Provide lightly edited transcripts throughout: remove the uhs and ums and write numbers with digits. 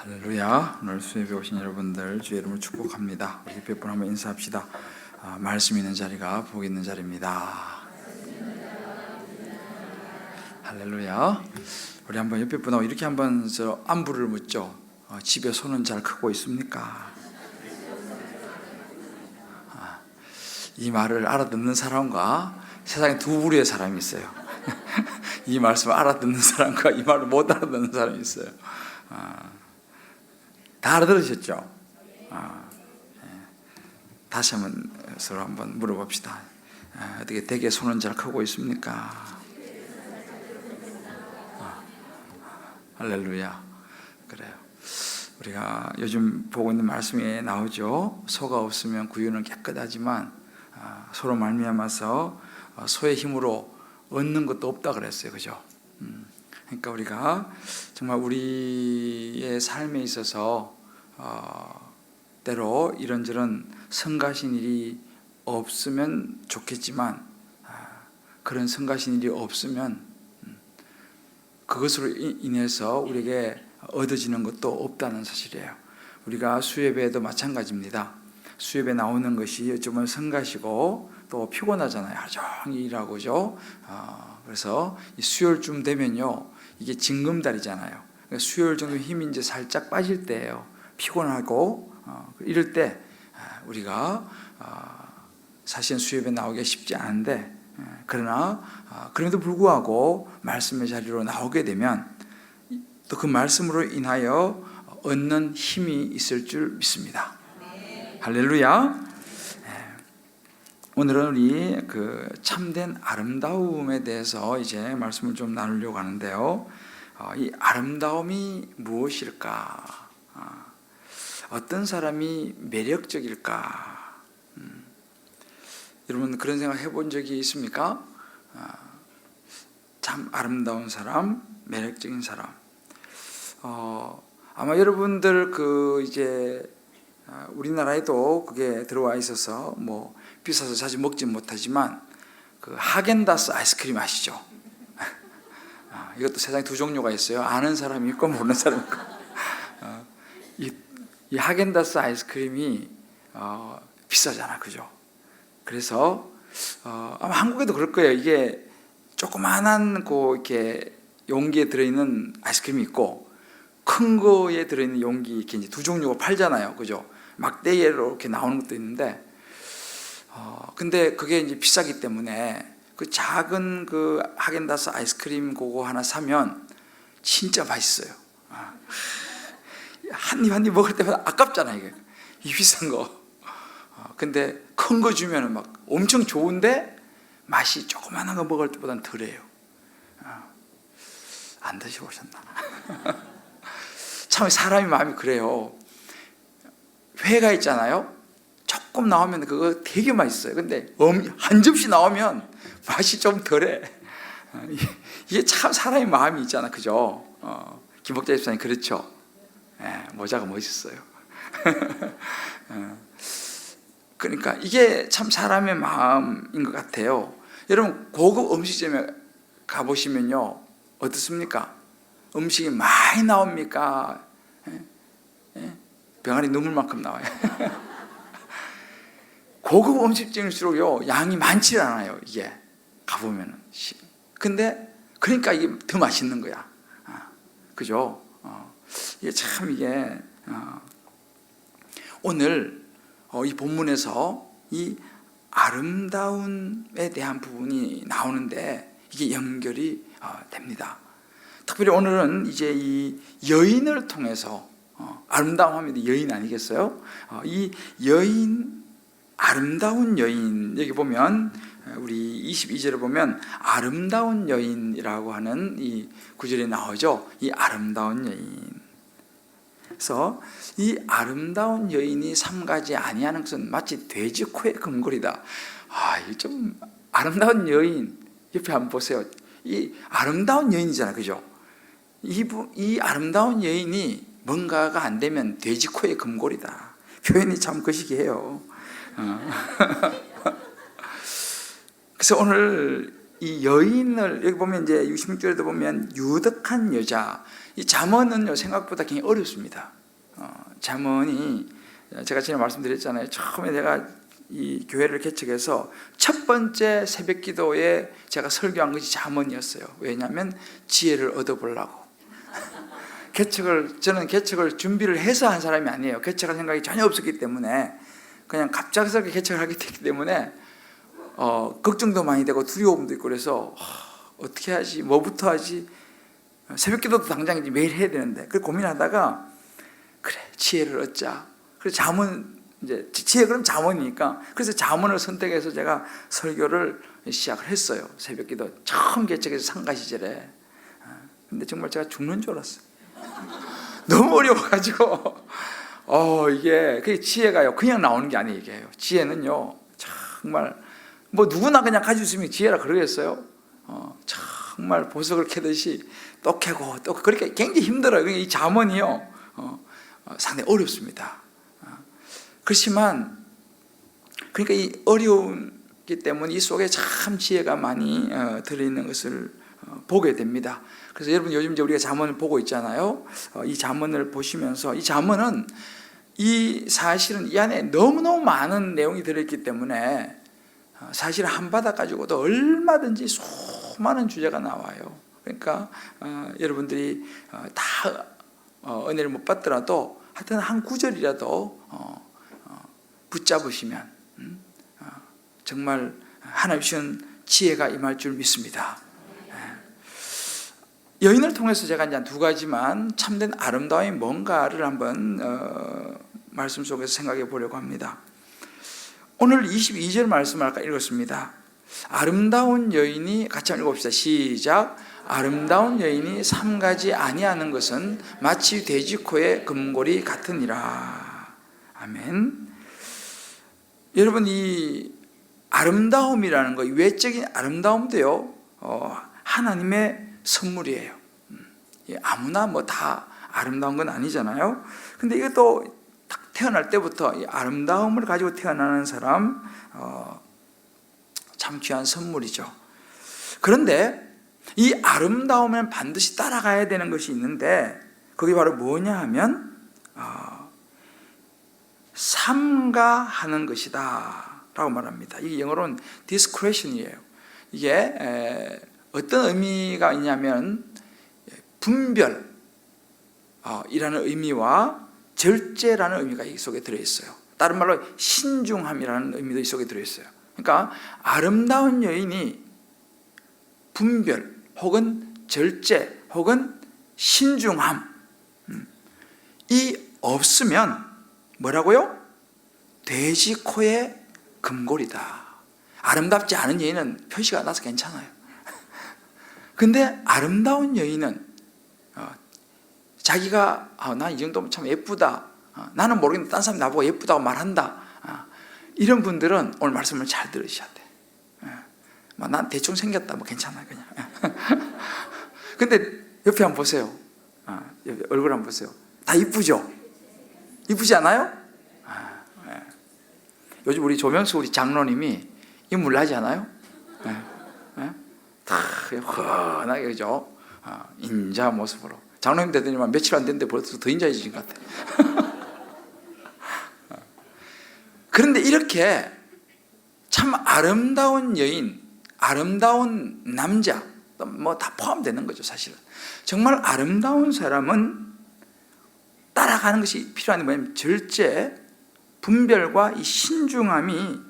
할렐루야. 오늘 수협에 오신 여러분들 주의 이름을 축복합니다. 우리 몇 분 한번 인사합시다. 말씀 있는 자리가 복 있는 자리입니다. 할렐루야. 우리 한번 옆에 분하고 이렇게 한번 안부를 묻죠. 집에 손은 잘 크고 있습니까? 이 말을 알아듣는 사람과 세상에 두 부류의 사람이 있어요. 이 말씀을 알아듣는 사람과 이 말을 못 알아듣는 사람이 있어요. 다 알아들으셨죠? 다시 한번 서로 한번 물어봅시다. 어떻게 댁에 손은 잘 크고 있습니까? 할렐루야. 그래요. 우리가 요즘 보고 있는 말씀에 나오죠. 소가 없으면 구유는 깨끗하지만 소로 말미암아서 소의 힘으로 얻는 것도 없다 그랬어요. 그죠? 그러니까 우리가 정말 우리의 삶에 있어서 때로 이런저런 성가신 일이 없으면 좋겠지만 그런 성가신 일이 없으면 그것으로 인해서 우리에게 얻어지는 것도 없다는 사실이에요. 우리가 수협에도 마찬가지입니다. 수협에 나오는 것이 어쩌면 성가시고 또 피곤하잖아요. 하루 종일 일하고죠. 그래서 이 수요일쯤 되면요, 이게 징금달이잖아요. 수요일 정도 힘이 이제 살짝 빠질 때예요. 피곤하고 이럴 때 우리가 사실은 수협에 나오기가 쉽지 않은데, 그러나 그럼에도 불구하고 말씀의 자리로 나오게 되면 또 그 말씀으로 인하여 얻는 힘이 있을 줄 믿습니다. 할렐루야. 오늘은 우리 그 참된 아름다움에 대해서 이제 말씀을 좀 나누려고 하는데요. 이 아름다움이 무엇일까? 어떤 사람이 매력적일까? 여러분 그런 생각 해본 적이 있습니까? 참 아름다운 사람, 매력적인 사람. 아마 여러분들 이제 우리나라에도 그게 들어와 있어서 뭐 비싸서 자주 먹진 못하지만 그 하겐다스 아이스크림 아시죠? 이것도 세상에 두 종류가 있어요. 아는 사람이 있고 모르는 사람이 있고. 이 하겐다스 아이스크림이 비싸잖아, 그죠? 그래서 아마 한국에도 그럴 거예요. 이게 조그만한 이렇게 용기에 들어있는 아이스크림이 있고 큰 거에 들어있는 용기 이렇게 이제 두 종류가 팔잖아요, 그죠? 막대기로 이렇게 나오는 것도 있는데, 근데 그게 이제 비싸기 때문에 그 작은 그 하겐다스 아이스크림 그거 하나 사면 진짜 맛있어요. 한 입 한 입 먹을 때마다 아깝잖아요, 이게. 이 비싼 거. 근데 큰 거 주면은 막 엄청 좋은데 맛이 조그만한 거 먹을 때보다는 덜해요. 안 드셔보셨나? 참 사람이 마음이 그래요. 회가 있잖아요. 조금 나오면 그거 되게 맛있어요. 근데 한 접시 나오면 맛이 좀 덜해. 이게 참 사람의 마음이 있잖아, 그죠? 김복자 집사님 그렇죠? 모자가 멋있어요. 그러니까 이게 참 사람의 마음인 것 같아요. 여러분 고급 음식점에 가보시면요, 어떻습니까? 음식이 많이 나옵니까? 병아리 눈물만큼 나와요. 고급 음식점일수록요 양이 많지 않아요. 이게 가보면은. 근데 그러니까 이게 더 맛있는 거야. 그죠? 이게 참 이게 오늘 이 본문에서 이 아름다움에 대한 부분이 나오는데 이게 연결이 됩니다. 특별히 오늘은 이제 이 여인을 통해서 아름다움 하면 여인 아니겠어요? 이 여인, 아름다운 여인, 여기 보면 우리 22절에 보면 아름다운 여인이라고 하는 이 구절이 나오죠. 이 아름다운 여인. 그래서 이 아름다운 여인이 삼가지 아니하는 것은 마치 돼지 코의 금골이다. 이 좀 아름다운 여인 옆에 한번 보세요. 이 아름다운 여인이잖아, 그죠? 이 아름다운 여인이 뭔가가 안 되면 돼지 코의 금골이다. 표현이 참 거시기해요. 그래서 오늘 이 여인을 여기 보면 이제 66절에도 보면 유득한 여자, 이 잠언은요 생각보다 굉장히 어렵습니다. 잠언이 제가 전에 말씀드렸잖아요. 처음에 내가 이 교회를 개척해서 첫 번째 새벽 기도에 제가 설교한 것이 잠언이었어요. 왜냐하면 지혜를 얻어보려고. 저는 개척을 준비를 해서 한 사람이 아니에요. 개척할 생각이 전혀 없었기 때문에 그냥 갑작스럽게 개척을 하게 됐기 때문에 걱정도 많이 되고 두려움도 있고 그래서 어떻게 하지, 뭐부터 하지, 새벽 기도도 당장 이제 매일 해야 되는데 그 고민하다가 그래 지혜를 얻자. 그래서 잠언 이제 지혜 그럼 잠언이니까 그래서 잠언을 선택해서 제가 설교를 시작을 했어요. 새벽 기도 처음 개척해서 상가 시절에. 근데 정말 제가 죽는 줄 알았어요. 너무 어려워가지고 이게 그 지혜가요 그냥 나오는 게 아니에요. 이게요. 지혜는요 정말 뭐 누구나 그냥 가지고 있으면 지혜라 그러겠어요. 정말 보석을 캐듯이 또 캐고 또 그러니까 굉장히 힘들어요. 이 잠언이요 상당히 어렵습니다. 그렇지만 그러니까 이 어려움이기 때문에 이 속에 참 지혜가 많이 들어있는 것을 보게 됩니다. 그래서 여러분 요즘 이제 우리가 잠언을 보고 있잖아요. 이 잠언을 보시면서 이 잠언은 이 사실은 이 안에 너무너무 많은 내용이 들어있기 때문에 사실 한 바닥 가지고도 얼마든지 수많은 주제가 나와요. 그러니까 여러분들이 다 은혜를 못 받더라도 하여튼 한 구절이라도 붙잡으시면 정말 하나님 주신 지혜가 임할 줄 믿습니다. 여인을 통해서 제가 이제 두 가지만 참된 아름다움이 뭔가를 한번 말씀 속에서 생각해 보려고 합니다. 오늘 22절 말씀을 아까 읽었습니다. 아름다운 여인이 같이 한번 읽어봅시다. 시작. 아름다운 여인이 삼가지 아니하는 것은 마치 돼지코의 금골이 같으니라. 아멘. 여러분 이 아름다움이라는 거, 외적인 아름다움도요 하나님의 선물이에요. 아무나 뭐 다 아름다운 건 아니잖아요. 근데 이것도 딱 태어날 때부터 이 아름다움을 가지고 태어나는 사람 참 귀한 선물이죠. 그런데 이 아름다움은 반드시 따라가야 되는 것이 있는데 그게 바로 뭐냐 하면 삼가하는 것이다 라고 말합니다. 이게 영어로는 discretion이에요. 이게 어떤 의미가 있냐면 분별 이라는 의미와 절제라는 의미가 이 속에 들어있어요. 다른 말로 신중함이라는 의미도 이 속에 들어있어요. 그러니까 아름다운 여인이 분별 혹은 절제 혹은 신중함 이 없으면 뭐라고요? 돼지코의 금골이다. 아름답지 않은 여인은 표시가 나서 괜찮아요. 근데 아름다운 여인은 자기가 나 이 정도면 참 예쁘다, 나는 모르겠는데 딴 사람이 나보고 예쁘다고 말한다, 이런 분들은 오늘 말씀을 잘 들으셔야 돼. 난 대충 생겼다 뭐 괜찮아 그냥. 근데 옆에 한번 보세요. 옆에 얼굴 한번 보세요. 다 이쁘죠? 이쁘지 않아요? 요즘 우리 조명수 우리 장로님이 인물나지 않아요? 다 훤하게 그죠? 인자 모습으로 장로님 되더니만 며칠 안 됐는데 벌써 더 인자해지신 것 같아. 그런데 이렇게 참 아름다운 여인, 아름다운 남자 뭐 다 포함되는 거죠. 사실은 정말 아름다운 사람은 따라가는 것이 필요한 뭐냐면 절제, 분별과 이 신중함이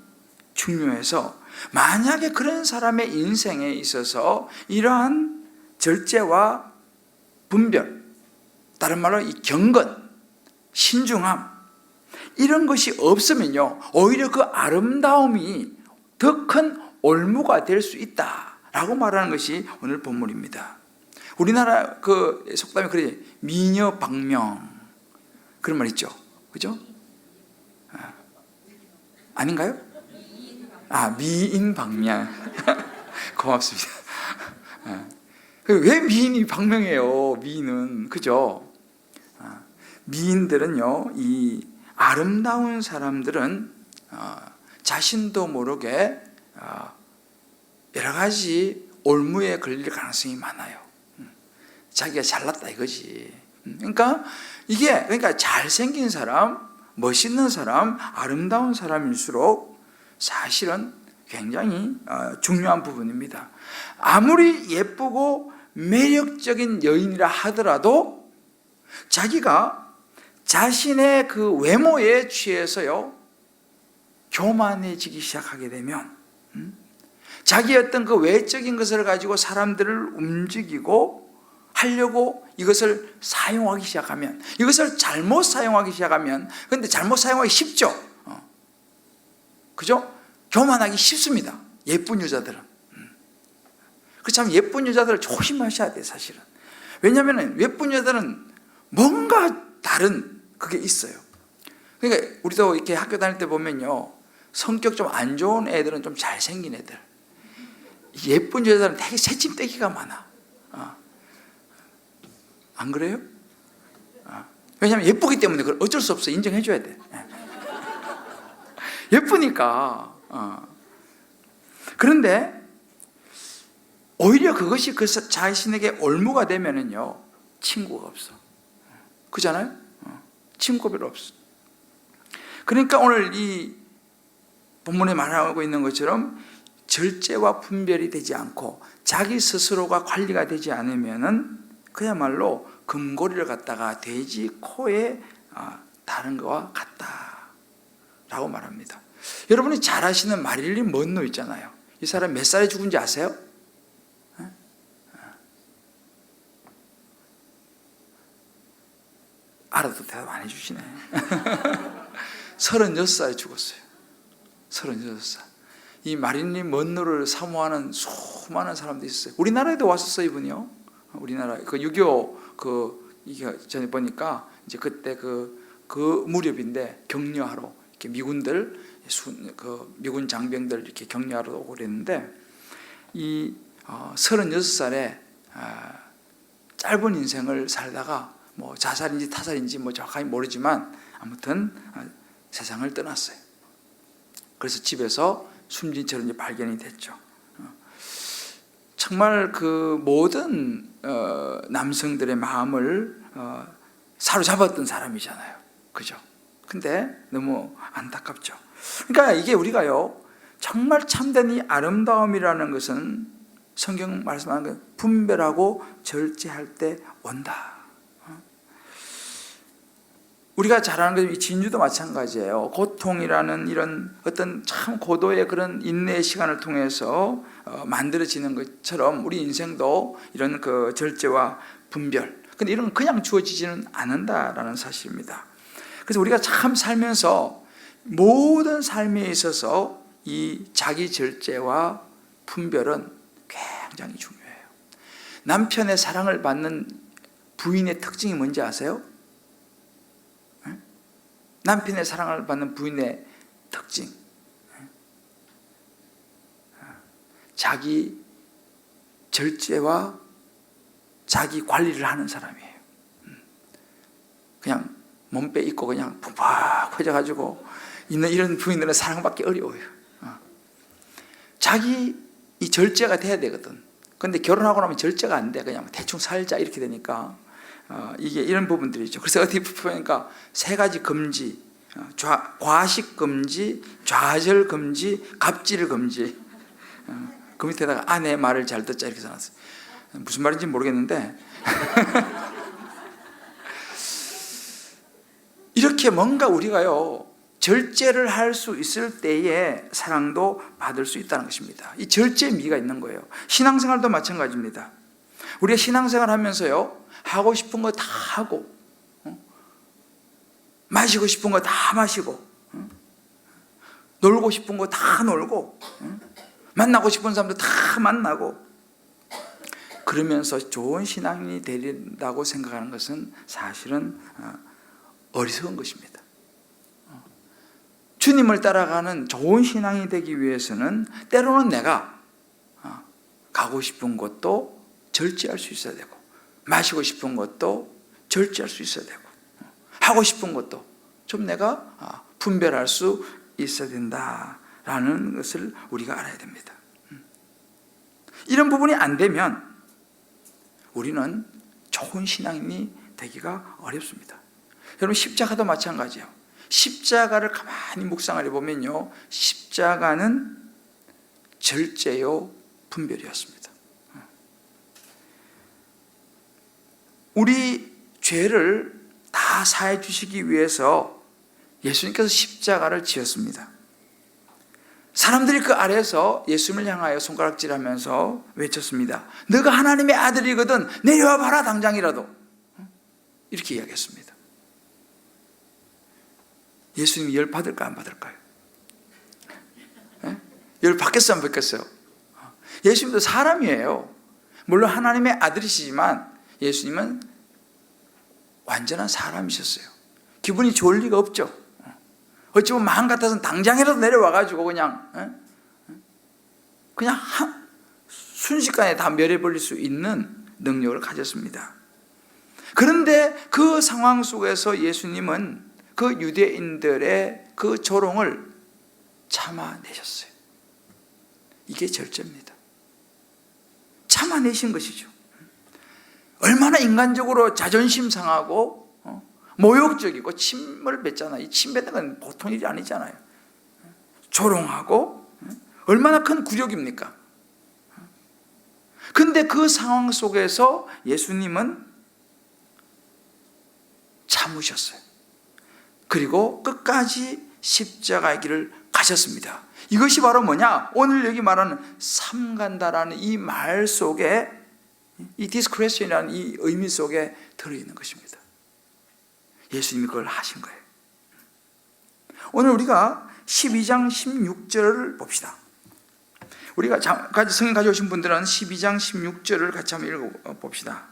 중요해서 만약에 그런 사람의 인생에 있어서 이러한 절제와 분별, 다른 말로 이 경건, 신중함 이런 것이 없으면요 오히려 그 아름다움이 더 큰 올무가 될 수 있다라고 말하는 것이 오늘 본문입니다. 우리나라 그 속담에 그래 미녀 방명 그런 말 있죠, 그죠? 아닌가요? 미인 방명. 고맙습니다. 왜 미인이 방명해요? 미인은 그죠? 미인들은요, 이 아름다운 사람들은 자신도 모르게 여러 가지 올무에 걸릴 가능성이 많아요. 자기가 잘났다 이거지. 그러니까 잘생긴 사람, 멋있는 사람, 아름다운 사람일수록 사실은 굉장히 중요한 부분입니다. 아무리 예쁘고 매력적인 여인이라 하더라도 자기가 자신의 그 외모에 취해서요 교만해지기 시작하게 되면 자기의 어떤 그 외적인 것을 가지고 사람들을 움직이고 하려고 이것을 사용하기 시작하면, 이것을 잘못 사용하기 시작하면, 근데 잘못 사용하기 쉽죠. 그죠? 교만하기 쉽습니다. 예쁜 여자들은. 그렇지만 예쁜 여자들을 조심하셔야 돼요, 사실은. 왜냐하면 예쁜 여자들은 뭔가 다른 그게 있어요. 그러니까 우리도 이렇게 학교 다닐 때 보면요, 성격 좀 안 좋은 애들은 좀 잘생긴 애들, 예쁜 여자들은 되게 새침대기가 많아. 안 그래요? 왜냐하면 예쁘기 때문에 어쩔 수 없어. 인정해줘야 돼. 예쁘니까. 그런데 오히려 그것이 그 자신에게 올무가 되면은요 친구가 없어. 그잖아요? 친구가 별로 없어. 그러니까 오늘 이 본문에 말하고 있는 것처럼 절제와 분별이 되지 않고 자기 스스로가 관리가 되지 않으면은 그야말로 금고리를 갖다가 돼지 코에 다른 것과 같다라고 말합니다. 여러분이 잘 아시는 마릴린 먼로 있잖아요. 이 사람 몇 살에 죽은지 아세요? 알아도 대답 안 해주시네. 36살에 죽었어요. 36살. 이 마릴린 먼로를 사모하는 수많은 사람들이 있어요. 우리나라에도 왔었어요, 이분이요. 우리나라 그 6.25 이게 전에 보니까 이제 그때 그 무렵인데 격려하러 이렇게 미군들 미군 장병들 이렇게 격려하러 오고 그랬는데 이 36살에 짧은 인생을 살다가 뭐 자살인지 타살인지 뭐 정확하게 모르지만 아무튼 세상을 떠났어요. 그래서 집에서 숨진 채로 이제 발견이 됐죠. 정말 그 모든 남성들의 마음을 사로잡았던 사람이잖아요. 그죠? 근데 너무 안타깝죠. 그러니까 이게 우리가요 정말 참된 이 아름다움이라는 것은 성경 말씀하는 것 분별하고 절제할 때 온다. 우리가 잘 아는 것, 진주도 마찬가지예요. 고통이라는 이런 어떤 참 고도의 그런 인내의 시간을 통해서 만들어지는 것처럼 우리 인생도 이런 그 절제와 분별, 근데 이런 건 그냥 주어지지는 않는다라는 사실입니다. 그래서 우리가 참 살면서 모든 삶에 있어서 이 자기 절제와 분별은 굉장히 중요해요. 남편의 사랑을 받는 부인의 특징이 뭔지 아세요? 남편의 사랑을 받는 부인의 특징, 자기 절제와 자기 관리를 하는 사람이에요. 그냥 몸빼 입고 그냥 푹푹 커져가지고 있는 이런 부인들은 사랑받기 어려워요. 자기 이 절제가 돼야 되거든. 근데 결혼하고 나면 절제가 안 돼. 그냥 대충 살자 이렇게 되니까 이게 이런 부분들이죠. 그래서 어떻게 보니까 세 가지 금지, 과식 금지, 좌절 금지, 갑질 금지. 그 밑에다가 아내 말을 잘 듣자 이렇게 써놨어요. 무슨 말인지 모르겠는데 이렇게 뭔가 우리가요 절제를 할 수 있을 때에 사랑도 받을 수 있다는 것입니다. 이 절제의 미가 있는 거예요. 신앙생활도 마찬가지입니다. 우리가 신앙생활 하면서요 하고 싶은 거 다 하고 마시고 싶은 거 다 마시고 놀고 싶은 거 다 놀고 만나고 싶은 사람도 다 만나고 그러면서 좋은 신앙인이 되린다고 생각하는 것은 사실은 어리석은 것입니다. 주님을 따라가는 좋은 신앙이 되기 위해서는 때로는 내가 가고 싶은 곳도 절제할 수 있어야 되고 마시고 싶은 것도 절제할 수 있어야 되고 하고 싶은 것도 좀 내가 분별할 수 있어야 된다라는 것을 우리가 알아야 됩니다. 이런 부분이 안 되면 우리는 좋은 신앙인이 되기가 어렵습니다. 여러분, 십자가도 마찬가지예요. 십자가를 가만히 묵상을 해보면요, 십자가는 절제요 분별이었습니다. 우리 죄를 다 사해 주시기 위해서 예수님께서 십자가를 지었습니다. 사람들이 그 아래에서 예수님을 향하여 손가락질하면서 외쳤습니다. 너가 하나님의 아들이거든 내려와 봐라 당장이라도. 이렇게 이야기했습니다. 예수님이 열 받을까 안 받을까요? 열 받겠어요 안 받겠어요? 예수님도 사람이에요. 물론 하나님의 아들이시지만 예수님은 완전한 사람이셨어요. 기분이 좋을 리가 없죠. 어찌 보면 마음 같아서는 당장이라도 내려와가지고 그냥 순식간에 다 멸해버릴 수 있는 능력을 가졌습니다. 그런데 그 상황 속에서 예수님은 그 유대인들의 그 조롱을 참아내셨어요. 이게 절제입니다. 참아내신 것이죠. 얼마나 인간적으로 자존심 상하고 모욕적이고 침을 뱉잖아요. 이 침 뱉는 건 보통 일이 아니잖아요. 조롱하고 얼마나 큰 굴욕입니까? 근데 그 상황 속에서 예수님은 참으셨어요. 그리고 끝까지 십자가의 길을 가셨습니다. 이것이 바로 뭐냐? 오늘 여기 말하는 삼간다라는 이 말 속에, 이 discretion이라는 이 의미 속에 들어있는 것입니다. 예수님이 그걸 하신 거예요. 오늘 우리가 12장 16절을 봅시다. 우리가 성경 가져오신 분들은 12장 16절을 같이 한번 읽어봅시다.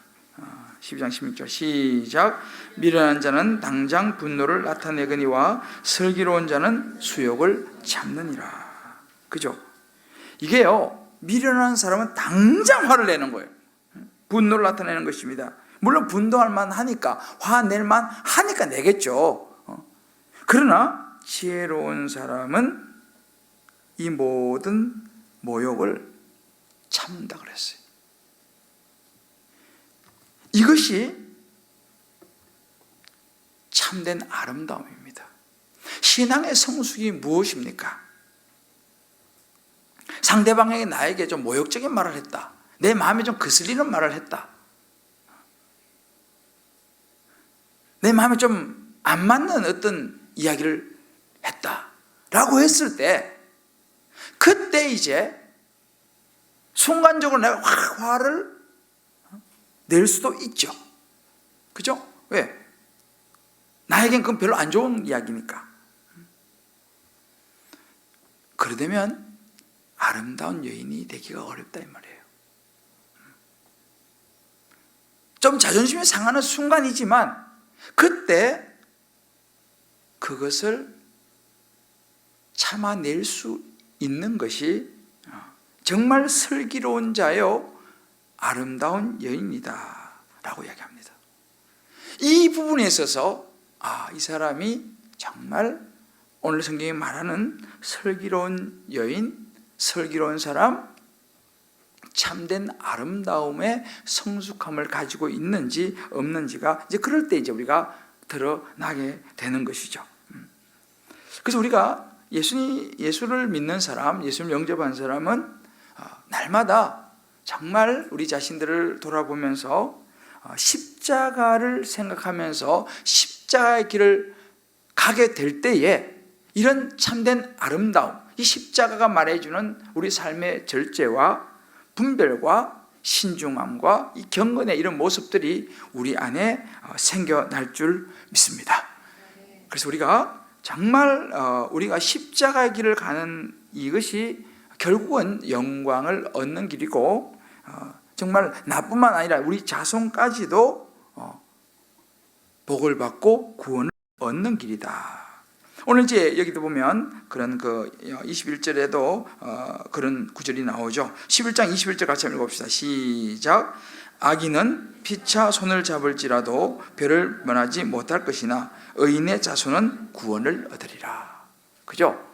12장 16절 시작. 미련한 자는 당장 분노를 나타내거니와 슬기로운 자는 수욕을 참느니라. 그죠? 이게요, 미련한 사람은 당장 화를 내는 거예요. 분노를 나타내는 것입니다. 물론 분노할 만하니까, 화낼 만하니까 내겠죠. 그러나 지혜로운 사람은 이 모든 모욕을 참는다 그랬어요. 이것이 참된 아름다움입니다. 신앙의 성숙이 무엇입니까? 상대방에게 나에게 좀 모욕적인 말을 했다, 내 마음에 좀 거슬리는 말을 했다, 내 마음에 좀 안 맞는 어떤 이야기를 했다라고 했을 때, 그때 이제 순간적으로 내가 화를 낼 수도 있죠. 그죠? 왜? 나에겐 그건 별로 안 좋은 이야기니까. 그러려면 아름다운 여인이 되기가 어렵다 이 말이에요. 좀 자존심이 상하는 순간이지만 그때 그것을 참아낼 수 있는 것이 정말 슬기로운 자요 아름다운 여인이다 라고 이야기합니다. 이 부분에 있어서 이 사람이 정말 오늘 성경이 말하는 슬기로운 여인, 슬기로운 사람, 참된 아름다움의 성숙함을 가지고 있는지 없는지가 이제 그럴 때 이제 우리가 드러나게 되는 것이죠. 그래서 우리가 예수를 믿는 사람, 예수를 영접한 사람은 날마다 정말 우리 자신들을 돌아보면서 십자가를 생각하면서 십자가의 길을 가게 될 때에 이런 참된 아름다움, 이 십자가가 말해주는 우리 삶의 절제와 분별과 신중함과 이 경건의 이런 모습들이 우리 안에 생겨날 줄 믿습니다. 그래서 우리가 정말 우리가 십자가의 길을 가는 이것이 결국은 영광을 얻는 길이고 정말 나뿐만 아니라 우리 자손까지도 복을 받고 구원을 얻는 길이다. 오늘 이제 여기도 보면 그런 21절에도 그런 구절이 나오죠. 11장 21절 같이 한번 읽어봅시다. 시작. 악인은 피차 손을 잡을지라도 별을 면하지 못할 것이나 의인의 자손은 구원을 얻으리라. 그죠?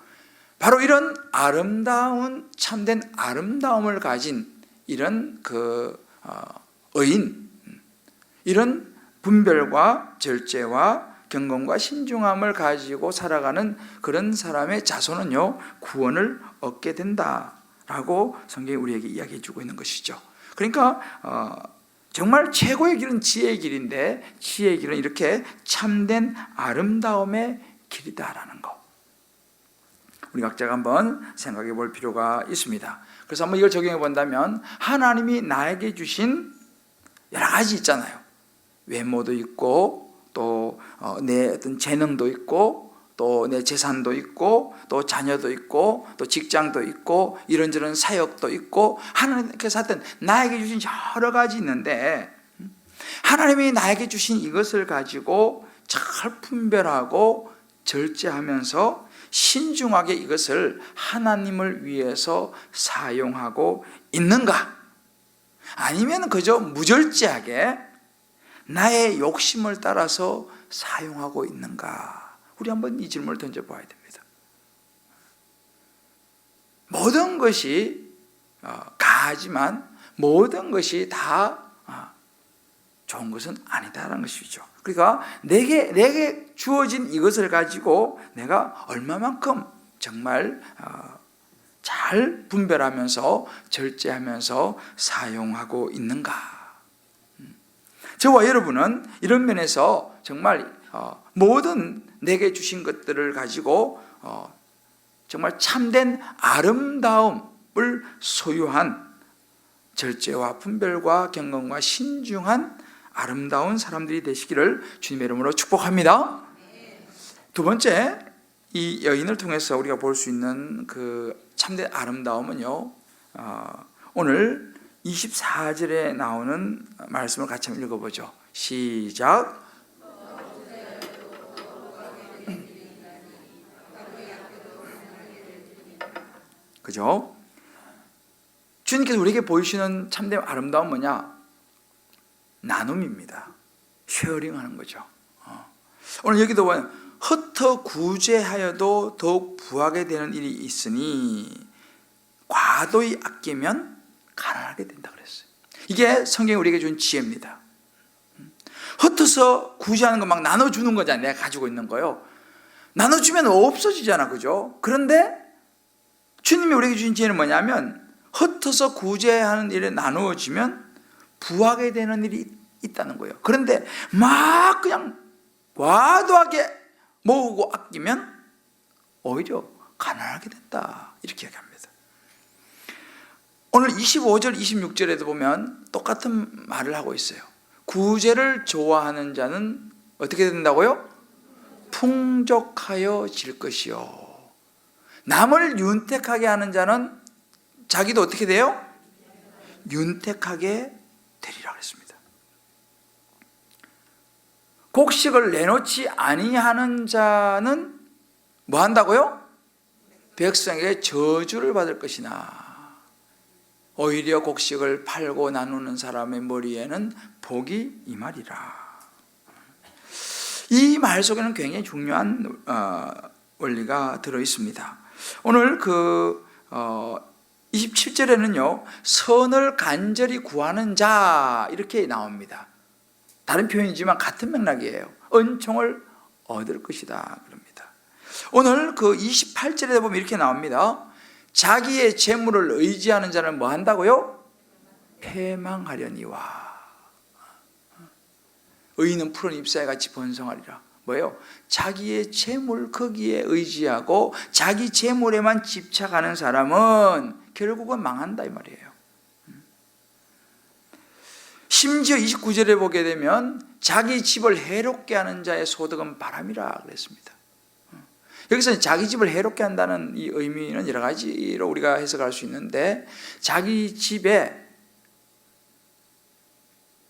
바로 이런 아름다운 참된 아름다움을 가진 이런 의인, 이런 분별과 절제와 경건과 신중함을 가지고 살아가는 그런 사람의 자손은요, 구원을 얻게 된다라고 성경이 우리에게 이야기해 주고 있는 것이죠. 그러니까 정말 최고의 길은 지혜의 길인데, 지혜의 길은 이렇게 참된 아름다움의 길이다라는 거, 우리 각자가 한번 생각해 볼 필요가 있습니다. 그래서 한번 이걸 적용해 본다면, 하나님이 나에게 주신 여러 가지 있잖아요. 외모도 있고, 또 내 어떤 재능도 있고, 또 내 재산도 있고, 또 자녀도 있고, 또 직장도 있고, 이런저런 사역도 있고, 하나님께서 하여튼 나에게 주신 여러 가지 있는데, 하나님이 나에게 주신 이것을 가지고 잘 분별하고 절제하면서 신중하게 이것을 하나님을 위해서 사용하고 있는가? 아니면 그저 무절제하게 나의 욕심을 따라서 사용하고 있는가? 우리 한번 이 질문을 던져봐야 됩니다. 모든 것이 가하지만 모든 것이 다 좋은 것은 아니다라는 것이죠. 그러니까 내게 주어진 이것을 가지고 내가 얼마만큼 정말 잘 분별하면서 절제하면서 사용하고 있는가. 저와 여러분은 이런 면에서 정말 모든 내게 주신 것들을 가지고 정말 참된 아름다움을 소유한, 절제와 분별과 경건과 신중한 아름다운 사람들이 되시기를 주님의 이름으로 축복합니다. 두 번째, 이 여인을 통해서 우리가 볼 수 있는 그 참된 아름다움은요, 오늘 24절에 나오는 말씀을 같이 한번 읽어보죠. 시작. 그죠? 주님께서 우리에게 보이시는 참된 아름다움은 뭐냐? 나눔입니다. 쉐어링하는 거죠. 오늘 여기도 보면 흩어 구제하여도 더욱 부하게 되는 일이 있으니 과도히 아끼면 가난하게 된다 그랬어요. 이게 성경이 우리에게 준 지혜입니다. 흩어서 구제하는 거 막 나눠주는 거잖아요. 내가 가지고 있는 거요. 나눠주면 없어지잖아, 그죠? 그런데 주님이 우리에게 주신 지혜는 뭐냐면, 흩어서 구제하는 일에 나누어지면 부하게 되는 일이 있다는 거예요. 그런데 막 그냥 과도하게 모으고 아끼면 오히려 가난하게 된다, 이렇게 얘기합니다. 오늘 25절 26절에도 보면 똑같은 말을 하고 있어요. 구제를 좋아하는 자는 어떻게 된다고요? 풍족하여질 것이요, 남을 윤택하게 하는 자는 자기도 어떻게 돼요? 윤택하게 되리라 그랬습니다. 곡식을 내놓지 아니하는 자는 뭐 한다고요? 백성에게 저주를 받을 것이나 오히려 곡식을 팔고 나누는 사람의 머리에는 복이 임하리라. 이 말 속에는 굉장히 중요한 원리가 들어 있습니다. 오늘 27절에는요, 선을 간절히 구하는 자, 이렇게 나옵니다. 다른 표현이지만 같은 맥락이에요. 은총을 얻을 것이다 그럽니다. 오늘 28절에 보면 이렇게 나옵니다. 자기의 재물을 의지하는 자는 뭐 한다고요? 패망하려니와. 의인은 푸른 잎사귀 같이 번성하리라. 뭐예요? 자기의 재물, 거기에 의지하고 자기 재물에만 집착하는 사람은 결국은 망한다, 이 말이에요. 심지어 29절에 보게 되면 자기 집을 해롭게 하는 자의 소득은 바람이라 그랬습니다. 여기서 자기 집을 해롭게 한다는 이 의미는 여러 가지로 우리가 해석할 수 있는데, 자기 집에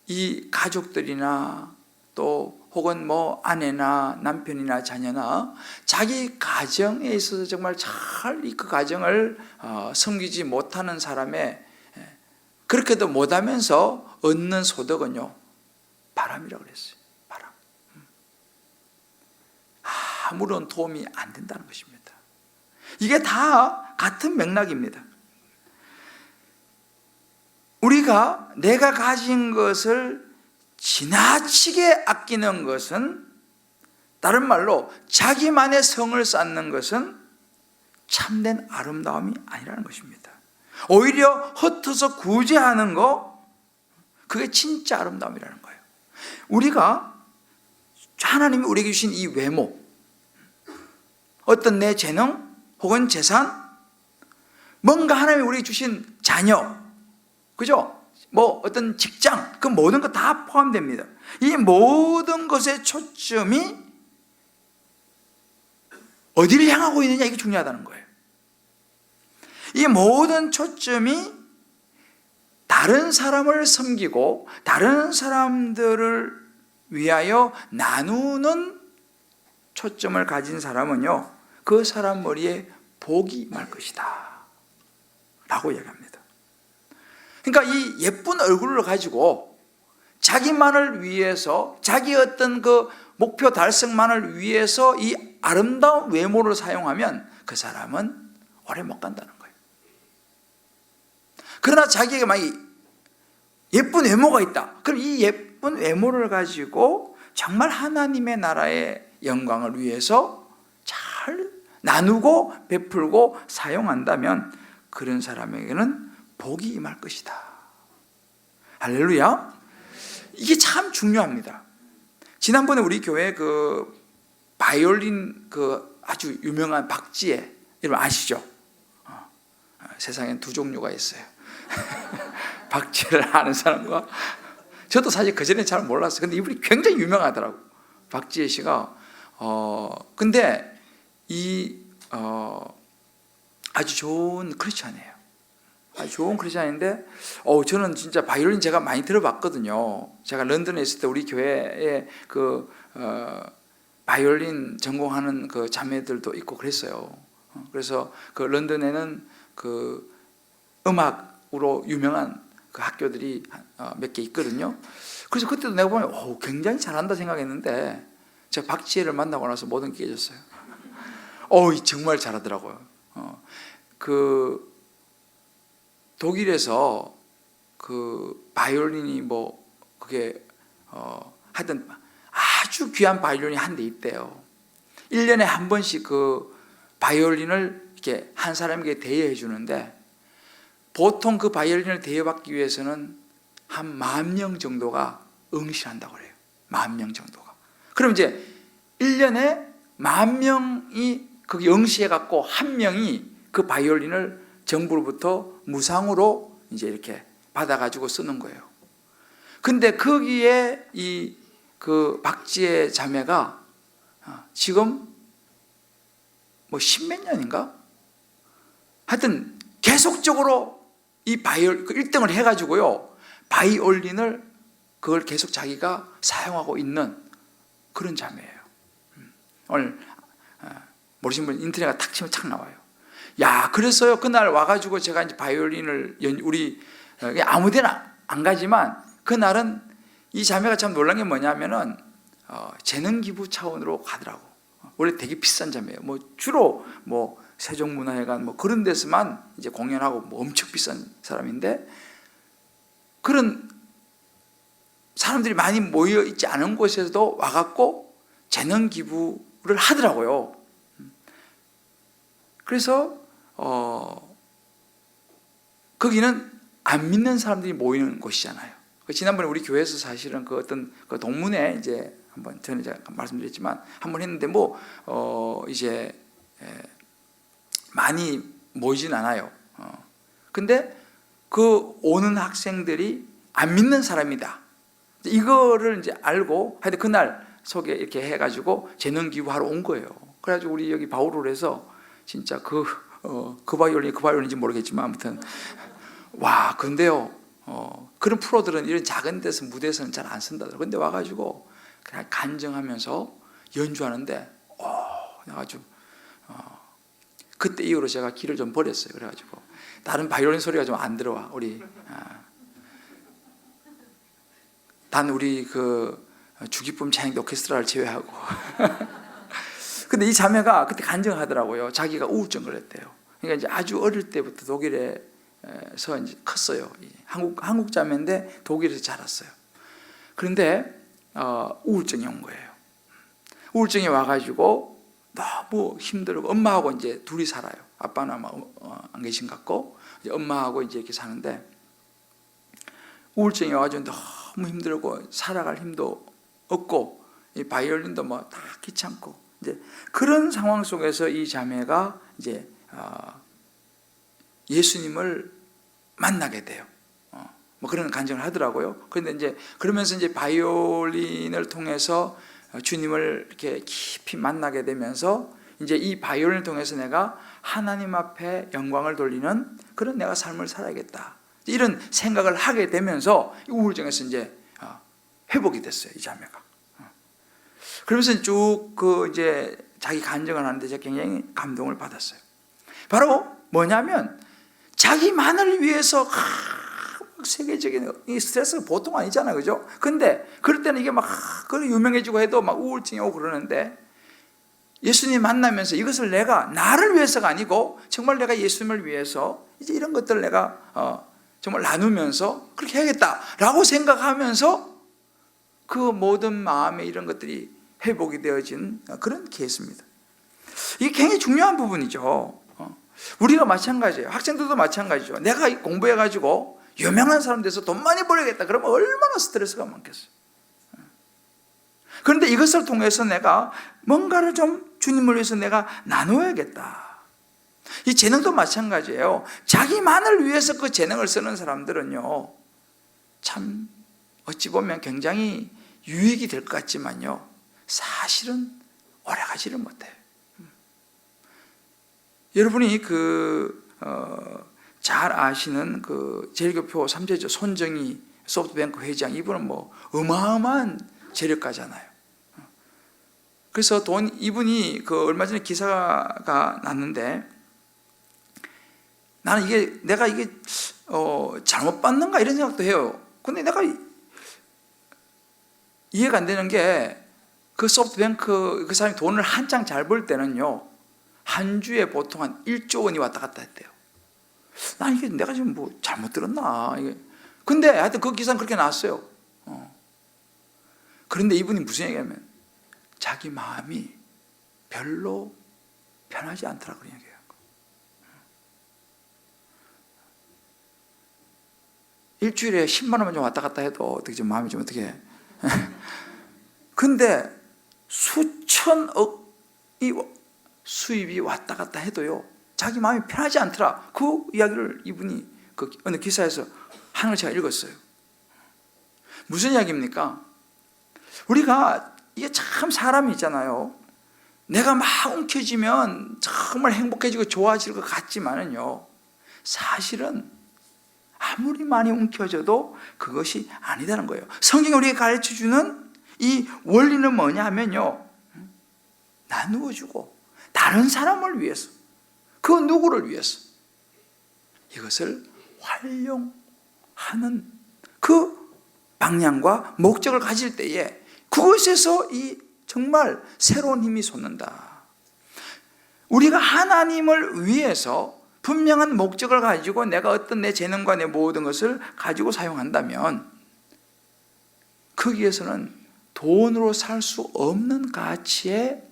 이 가족들이나 또 혹은 뭐 아내나 남편이나 자녀나 자기 가정에 있어서 정말 잘 그 가정을 섬기지 못하는 사람의, 그렇게도 못하면서 얻는 소득은요, 바람이라고 그랬어요. 바람. 아무런 도움이 안 된다는 것입니다. 이게 다 같은 맥락입니다. 우리가 내가 가진 것을 지나치게 아끼는 것은, 다른 말로 자기만의 성을 쌓는 것은 참된 아름다움이 아니라는 것입니다. 오히려 흩어서 구제하는 거, 그게 진짜 아름다움이라는 거예요. 우리가 하나님이 우리에게 주신 이 외모, 어떤 내 재능 혹은 재산, 뭔가 하나님이 우리에게 주신 자녀, 그죠? 뭐 어떤 직장, 그 모든 것 다 포함됩니다. 이 모든 것의 초점이 어디를 향하고 있느냐, 이게 중요하다는 거예요. 이 모든 초점이 다른 사람을 섬기고 다른 사람들을 위하여 나누는 초점을 가진 사람은요, 그 사람 머리에 복이 임할 것이다 라고 이야기합니다. 그러니까 이 예쁜 얼굴을 가지고 자기만을 위해서, 자기 어떤 그 목표 달성만을 위해서 이 아름다운 외모를 사용하면 그 사람은 오래 못 간다는 거예요. 그러나 자기에게 만약 예쁜 외모가 있다, 그럼 이 예쁜 외모를 가지고 정말 하나님의 나라의 영광을 위해서 잘 나누고 베풀고 사용한다면 그런 사람에게는 복이 임할 것이다. 할렐루야. 이게 참 중요합니다. 지난번에 우리 교회 그 바이올린 그 아주 유명한 박지혜, 여러분 아시죠? 세상엔 두 종류가 있어요. 박지혜를 아는 사람과, 저도 사실 그전에 잘 몰랐어요. 근데 이분이 굉장히 유명하더라고, 박지혜 씨가. 근데 아주 좋은 크리스찬이에요. 아주 좋은 크리스찬인데, 저는 진짜 바이올린 제가 많이 들어봤거든요. 제가 런던에 있을 때 우리 교회에 그 바이올린 전공하는 그 자매들도 있고 그랬어요. 그래서 그 런던에는 그 음악으로 유명한 그 학교들이 몇 개 있거든요. 그래서 그때도 내가 보면 굉장히 잘한다 생각했는데, 제가 박지혜를 만나고 나서 모든 게 깨졌어요. 정말 잘하더라고요. 그 독일에서 그 바이올린이 뭐 그게 하여튼 아주 귀한 바이올린이 한 대 있대요. 1년에 한 번씩 그 바이올린을 이렇게 한 사람에게 대여해 주는데, 보통 그 바이올린을 대여받기 위해서는 한 10,000명 정도가 응시한다고 그래요. 10,000명 정도가. 그럼 이제 1년에 10,000명이 거기 응시해 갖고 한 명이 그 바이올린을 정부로부터 무상으로 이제 이렇게 받아가지고 쓰는 거예요. 근데 거기에 그 박지혜 자매가 지금 뭐 10몇 년인가? 하여튼 계속적으로 이 그 1등을 해가지고요, 바이올린을 그걸 계속 자기가 사용하고 있는 그런 자매예요. 오늘 모르시는 분 인터넷에 탁 치면 착 나와요. 야, 그래서요, 그날 와가지고 제가 이제 바이올린을 우리 아무데나 안 가지만, 그날은 이 자매가 참 놀란 게 뭐냐면은 재능 기부 차원으로 가더라고. 원래 되게 비싼 자매예요. 뭐 주로 뭐 세종문화회관 뭐 그런 데서만 이제 공연하고 뭐 엄청 비싼 사람인데, 그런 사람들이 많이 모여 있지 않은 곳에서도 와갖고 재능 기부를 하더라고요. 그래서 거기는 안 믿는 사람들이 모이는 곳이잖아요. 지난번에 우리 교회에서 사실은 그 어떤 그 동문회 이제 한번 전에 제가 말씀드렸지만 한번 했는데 이제 많이 모이진 않아요. 근데 그 오는 학생들이 안 믿는 사람이다, 이거를 이제 알고 하여튼 그날 소개 이렇게 해가지고 재능 기부하러 온 거예요. 그래가지고 우리 여기 바우로를 해서 진짜 그 바이올린인지 모르겠지만 아무튼 와, 근데요 그런 프로들은 이런 작은 데서 무대에서는 잘 안 쓴다더라고요. 근데 와가지고 그냥 간증하면서 연주하는데 아주 그때 이후로 제가 길을 좀 버렸어요. 그래가지고 다른 바이올린 소리가 좀 안 들어와. 단 우리 그 주기쁨 찬양 오케스트라를 제외하고. 근데 이 자매가 그때 간증하더라고요. 자기가 우울증 걸렸대요. 그러니까 이제 아주 어릴 때부터 독일에 이제 컸어요. 한국 자매인데 독일에서 자랐어요. 그런데 우울증이 온 거예요. 우울증이 와가지고 너무 힘들고, 엄마하고 이제 둘이 살아요. 아빠는 아마 안 계신 것 같고, 이제 엄마하고 이제 이렇게 사는데, 우울증이 와가지고 너무 힘들고 살아갈 힘도 없고, 이 바이올린도 뭐 다 귀찮고, 이제 그런 상황 속에서 이 자매가 이제 예수님을 만나게 돼요. 뭐 그런 간증을 하더라고요. 그런데 이제 그러면서 이제 바이올린을 통해서 주님을 이렇게 깊이 만나게 되면서, 이제 이 바이올린을 통해서 내가 하나님 앞에 영광을 돌리는 그런 내가 삶을 살아야겠다, 이런 생각을 하게 되면서 우울증에서 이제 회복이 됐어요, 이 자매가. 그러면서 쭉 이제 자기 간증을 하는데 제가 굉장히 감동을 받았어요. 바로 뭐냐면, 자기만을 위해서 세계적인 이 스트레스가 보통 아니잖아요, 그죠? 근데 그럴 때는 이게 막 유명해지고 해도 막 우울증이 오고 그러는데, 예수님 만나면서 이것을 내가 나를 위해서가 아니고 정말 내가 예수님을 위해서 이제 이런 것들을 내가 정말 나누면서 그렇게 해야겠다라고 생각하면서 그 모든 마음의 이런 것들이 회복이 되어진 그런 케이스입니다. 이게 굉장히 중요한 부분이죠. 우리가 마찬가지예요. 학생들도 마찬가지죠. 내가 공부해가지고 유명한 사람 돼서 돈 많이 벌어야겠다, 그러면 얼마나 스트레스가 많겠어요. 그런데 이것을 통해서 내가 뭔가를 좀 주님을 위해서 내가 나누어야겠다. 이 재능도 마찬가지예요. 자기만을 위해서 그 재능을 쓰는 사람들은요, 참 어찌 보면 굉장히 유익이 될 것 같지만요, 사실은 오래가지를 못해요. 여러분이 잘 아시는 제일교표 3제죠 손정희 소프트뱅크 회장, 이분은 뭐 어마어마한 재력가잖아요. 그래서 이분이 얼마 전에 기사가 났는데, 나는 내가 이게 잘못 받는가 이런 생각도 해요. 근데 내가 이해가 안 되는 게, 그 소프트뱅크 그 사람이 돈을 한창 잘 벌 때는요, 한 주에 보통 한 1조 원이 왔다 갔다 했대요. 난 이게 내가 지금 뭐 잘못 들었나 이게. 근데 하여튼 그 기사는 그렇게 나왔어요. 그런데 이분이 무슨 얘기냐면, 자기 마음이 별로 편하지 않더라 그런 얘기예요. 일주일에 10만 원만 좀 왔다 갔다 해도 어떻게 좀 마음이 좀 어떻게 근데 수천억이 수입이 왔다 갔다 해도요, 자기 마음이 편하지 않더라. 그 이야기를 이분이 어느 기사에서 하는 걸 제가 읽었어요. 무슨 이야기입니까? 우리가 이게 참 사람이 있잖아요. 내가 막 움켜쥐면 정말 행복해지고 좋아질 것 같지만은요, 사실은 아무리 많이 움켜져도 그것이 아니다는 거예요. 성경이 우리에게 가르쳐주는 이 원리는 뭐냐 하면요, 나누어주고 다른 사람을 위해서, 그 누구를 위해서 이것을 활용하는 그 방향과 목적을 가질 때에 그것에서 이 정말 새로운 힘이 솟는다. 우리가 하나님을 위해서 분명한 목적을 가지고 내가 어떤 내 재능과 내 모든 것을 가지고 사용한다면, 거기에서는 돈으로 살 수 없는 가치의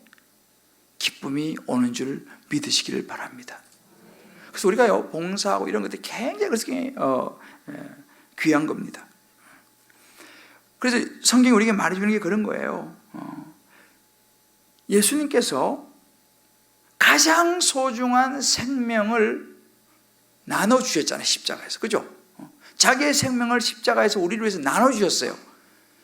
기쁨이 오는 줄 믿으시기를 바랍니다. 그래서 우리가 봉사하고 이런 것들이 굉장히 귀한 겁니다. 그래서 성경이 우리에게 말해주는 게 그런 거예요. 예수님께서 가장 소중한 생명을 나눠주셨잖아요, 십자가에서. 그죠? 자기의 생명을 십자가에서 우리를 위해서 나눠주셨어요.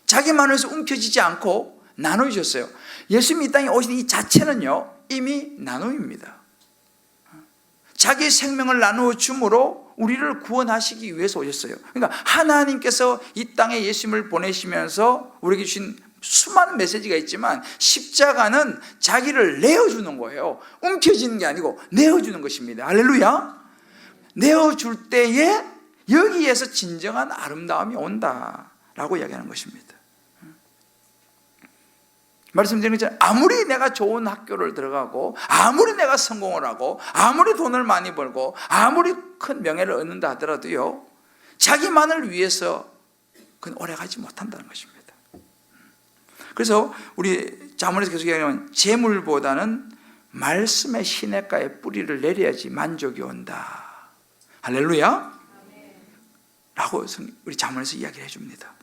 자기만을 위해서 움켜쥐지 않고 나눠주셨어요. 예수님이 이 땅에 오신 이 자체는요, 이미 나눔입니다. 자기의 생명을 나누어 줌으로 우리를 구원하시기 위해서 오셨어요. 그러니까 하나님께서 이 땅에 예수님을 보내시면서 우리에게 주신 수많은 메시지가 있지만, 십자가는 자기를 내어주는 거예요. 움켜쥐는 게 아니고 내어주는 것입니다. 할렐루야. 내어줄 때에 여기에서 진정한 아름다움이 온다라고 이야기하는 것입니다. 말씀드린 것처럼 아무리 내가 좋은 학교를 들어가고 아무리 내가 성공을 하고 아무리 돈을 많이 벌고 아무리 큰 명예를 얻는다 하더라도요, 자기만을 위해서 그건 오래가지 못한다는 것입니다. 그래서 우리 자문에서 계속 얘기하면 재물보다는 말씀의 시냇가에 뿌리를 내려야지 만족이 온다. 할렐루야. 라고 우리 자문에서 이야기를 해줍니다.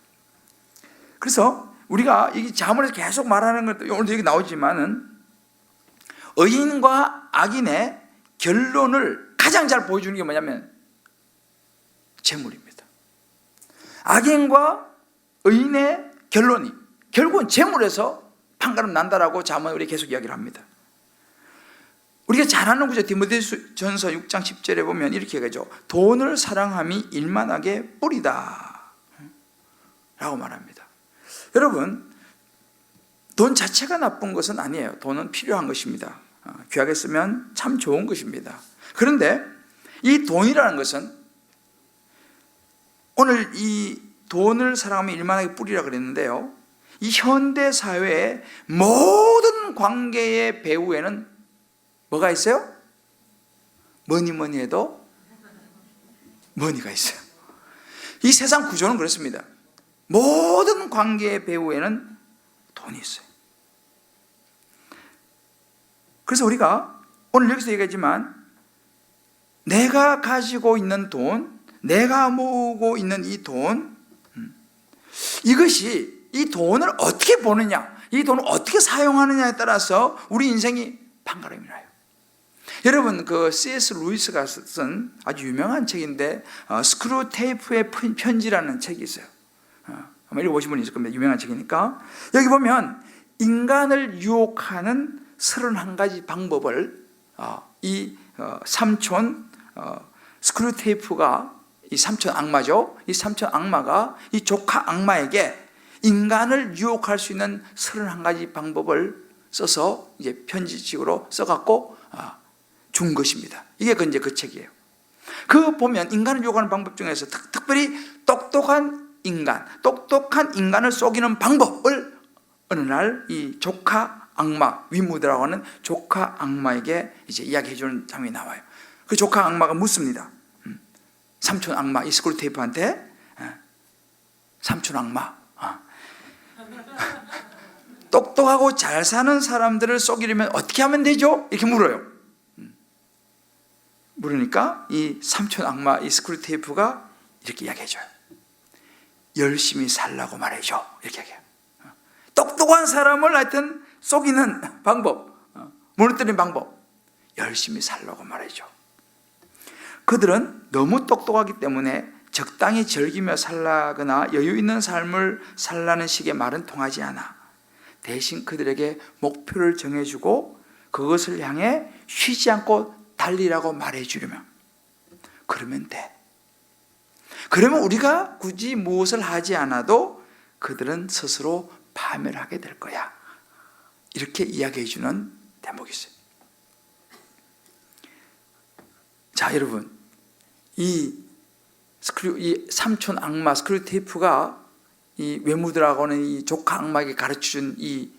그래서 우리가 이 자문에서 계속 말하는 것도 오늘도 여기 나오지만은 의인과 악인의 결론을 가장 잘 보여주는 게 뭐냐면 재물입니다. 악인과 의인의 결론이 결국은 재물에서 판가름 난다라고 자문 우리 계속 이야기를 합니다. 우리가 잘 아는 구절 디모데전서 6장 10절에 보면 이렇게 얘기하죠. 돈을 사랑함이 일만하게 뿌리다 라고 말합니다. 여러분, 돈 자체가 나쁜 것은 아니에요. 돈은 필요한 것입니다. 귀하게 쓰면 참 좋은 것입니다. 그런데 이 돈이라는 것은 오늘 이 돈을 사랑하면 일만하게 뿌리라 그랬는데요, 이 현대 사회의 모든 관계의 배후에는 뭐가 있어요? 뭐니 해도 머니가 있어요. 이 세상 구조는 그렇습니다. 모든 관계의 배후에는 돈이 있어요. 그래서 우리가 오늘 여기서 얘기하지만 내가 가지고 있는 돈, 내가 모으고 있는 이 돈, 이것이 이 돈을 어떻게 버느냐, 이 돈을 어떻게 사용하느냐에 따라서 우리 인생이 판가름이 나요. 여러분, 그 C.S. 루이스가 쓴 아주 유명한 책인데 스크루 테이프의 편지라는 책이 있어요. 아마 읽어보신 분이 있을 겁니다. 유명한 책이니까. 여기 보면 인간을 유혹하는 31가지 방법을 이 삼촌 스크루 테이프가, 이 삼촌 악마죠. 이 삼촌 악마가 이 조카 악마에게 인간을 유혹할 수 있는 31가지 방법을 써서 이제 편지식으로 써갖고 준 것입니다. 이게 이제 그 책이에요. 그 보면 인간을 유혹하는 방법 중에서 특별히 똑똑한 인간을 속이는 방법을 어느 날 이 조카 악마, 위무드라고 하는 조카 악마에게 이제 이야기해 주는 장면이 나와요. 그 조카 악마가 묻습니다. 삼촌 악마, 이 스크루 테이프한테, 삼촌 악마, 똑똑하고 잘 사는 사람들을 속이려면 어떻게 하면 되죠? 이렇게 물어요. 물으니까 이 삼촌 악마, 이 스크루 테이프가 이렇게 이야기해줘요. 열심히 살라고 말해줘. 이렇게 얘기해요. 똑똑한 사람을 하여튼 속이는 방법, 무너뜨리는 방법, 열심히 살라고 말해줘. 그들은 너무 똑똑하기 때문에 적당히 즐기며 살라거나 여유 있는 삶을 살라는 식의 말은 통하지 않아. 대신 그들에게 목표를 정해주고 그것을 향해 쉬지 않고 달리라고 말해주려면, 그러면 돼. 그러면 우리가 굳이 무엇을 하지 않아도 그들은 스스로 파멸하게 될 거야. 이렇게 이야기해 주는 대목이 있어요. 자, 여러분, 이 삼촌 악마 스크류 테이프가 이 외무들하고 하는 이 조카 악마에게 가르쳐준 이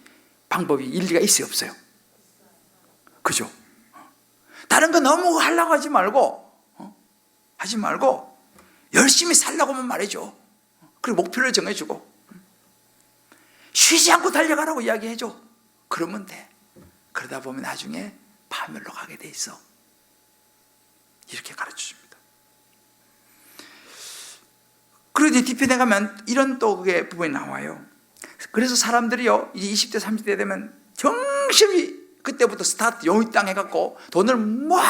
방법이 일리가 있어요, 없어요? 그죠? 다른 거 너무 하려고 하지 말고 열심히 살라고만 말해줘. 그리고 목표를 정해주고 쉬지 않고 달려가라고 이야기해줘. 그러면 돼. 그러다 보면 나중에 파멸로 가게 돼 있어. 이렇게 가르쳐줍니다. 그리고 이제 뒤편에 가면 이런 또 그게 부분이 나와요. 그래서 사람들이요, 이제 20대 30대 되면 정신이 그때부터 스타트 용의땅 해갖고 돈을 막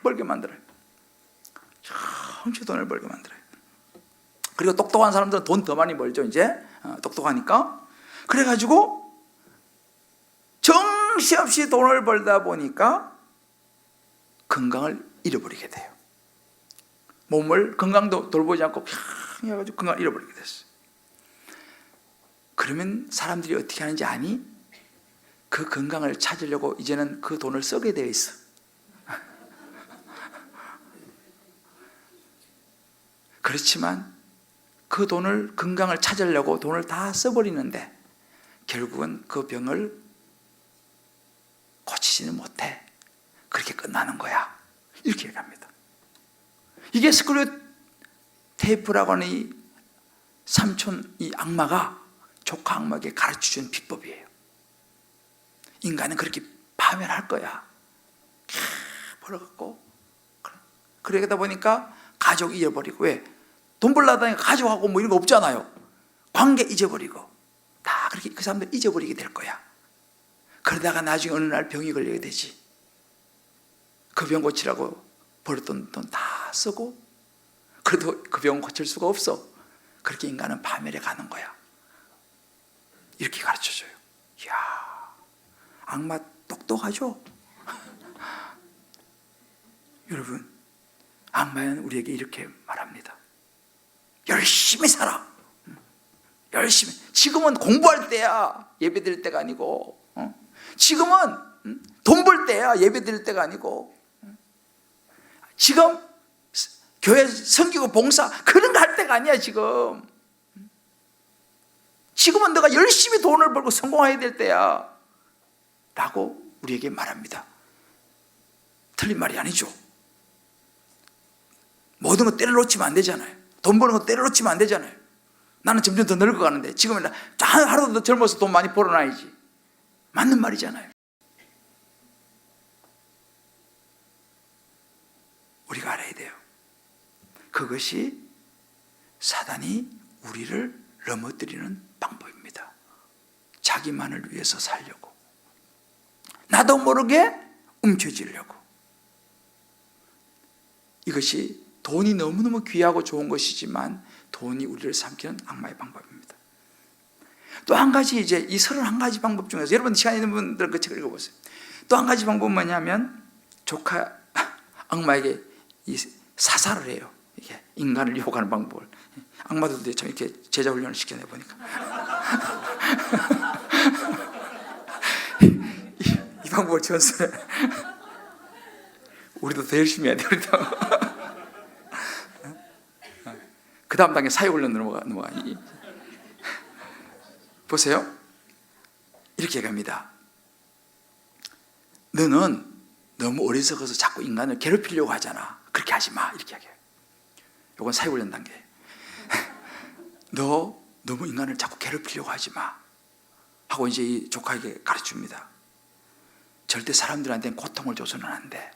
벌게 만들어요. 정신 돈을 벌게 만들어요. 그리고 똑똑한 사람들은 돈 더 많이 벌죠. 이제 똑똑하니까. 그래가지고 정신없이 돈을 벌다 보니까 건강을 잃어버리게 돼요. 건강도 돌보지 않고 그냥 해가지고 건강을 잃어버리게 됐어요. 그러면 사람들이 어떻게 하는지 아니? 그 건강을 찾으려고 이제는 그 돈을 쓰게 되어 있어. 그렇지만 그 건강을 찾으려고 돈을 다 써버리는데 결국은 그 병을 고치지는 못해. 그렇게 끝나는 거야. 이렇게 얘기합니다. 이게 스크류 테이프라고 하는 이 삼촌, 이 악마가 조카 악마에게 가르쳐준 비법이에요. 인간은 그렇게 파멸할 거야. 벌어갖고. 그러다 보니까 가족 잊어버리고, 왜? 돈 벌려다가 가족하고 뭐 이런 거 없잖아요. 관계 잊어버리고. 다 그렇게 그 사람들 잊어버리게 될 거야. 그러다가 나중에 어느 날 병이 걸리게 되지. 그 병 고치라고 벌었던 돈 다 쓰고, 그래도 그 병 고칠 수가 없어. 그렇게 인간은 파멸해 가는 거야. 이렇게 가르쳐줘요. 이야, 악마 똑똑하죠? 여러분, 악마는 우리에게 이렇게 말합니다. 열심히 살아. 열심히. 지금은 공부할 때야. 예배 드릴 때가 아니고. 지금은 돈 벌 때야. 예배 드릴 때가 아니고. 지금 교회 섬기고 봉사 그런 거 할 때가 아니야. 지금은 너가 열심히 돈을 벌고 성공해야 될 때야 라고 우리에게 말합니다. 틀린 말이 아니죠. 모든 거 때려 놓치면 안 되잖아요. 돈 버는 거 때려 놓치면 안 되잖아요. 나는 점점 더 늙어가는데 지금은 하루도 더 젊어서 돈 많이 벌어놔야지. 맞는 말이잖아요. 우리가 알아야 돼요. 그것이 사단이 우리를 넘어뜨리는 방법입니다. 자기만을 위해서 살려고, 나도 모르게 움켜쥐려고. 이것이 돈이 너무너무 귀하고 좋은 것이지만 돈이 우리를 삼키는 악마의 방법입니다. 또 한 가지, 이제 이 31가지 방법 중에서 여러분 시간 있는 분들 그 책을 읽어보세요. 또 한 가지 방법은 뭐냐면 조카 악마에게 이 사살을 해요. 이게 인간을 유혹하는 방법을. 악마들도 참 이렇게 제자 훈련을 시켜내 보니까 이 방법을 전수해. 우리도 더 열심히 해야 돼. 우리도. 그 다음 단계 사회훈련 넘어가. 보세요. 이렇게 얘기합니다. 너는 너무 어리석어서 자꾸 인간을 괴롭히려고 하잖아. 그렇게 하지 마. 이렇게 얘기해요. 이건 사회훈련 단계. 너 너무 인간을 자꾸 괴롭히려고 하지 마 하고 이제 이 조카에게 가르쳐줍니다. 절대 사람들한테는 고통을 줘서는 안 돼.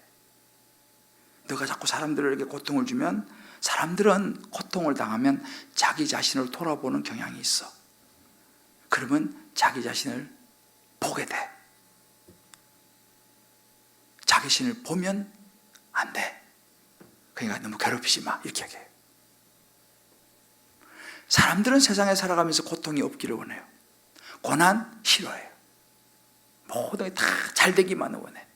너가 자꾸 사람들에게 고통을 주면 사람들은 고통을 당하면 자기 자신을 돌아보는 경향이 있어. 그러면 자기 자신을 보게 돼. 자기 자신을 보면 안 돼. 그러니까 너무 괴롭히지 마. 이렇게 얘기해요. 사람들은 세상에 살아가면서 고통이 없기를 원해요. 고난 싫어해요. 모든 게 다 잘 되기만 원해.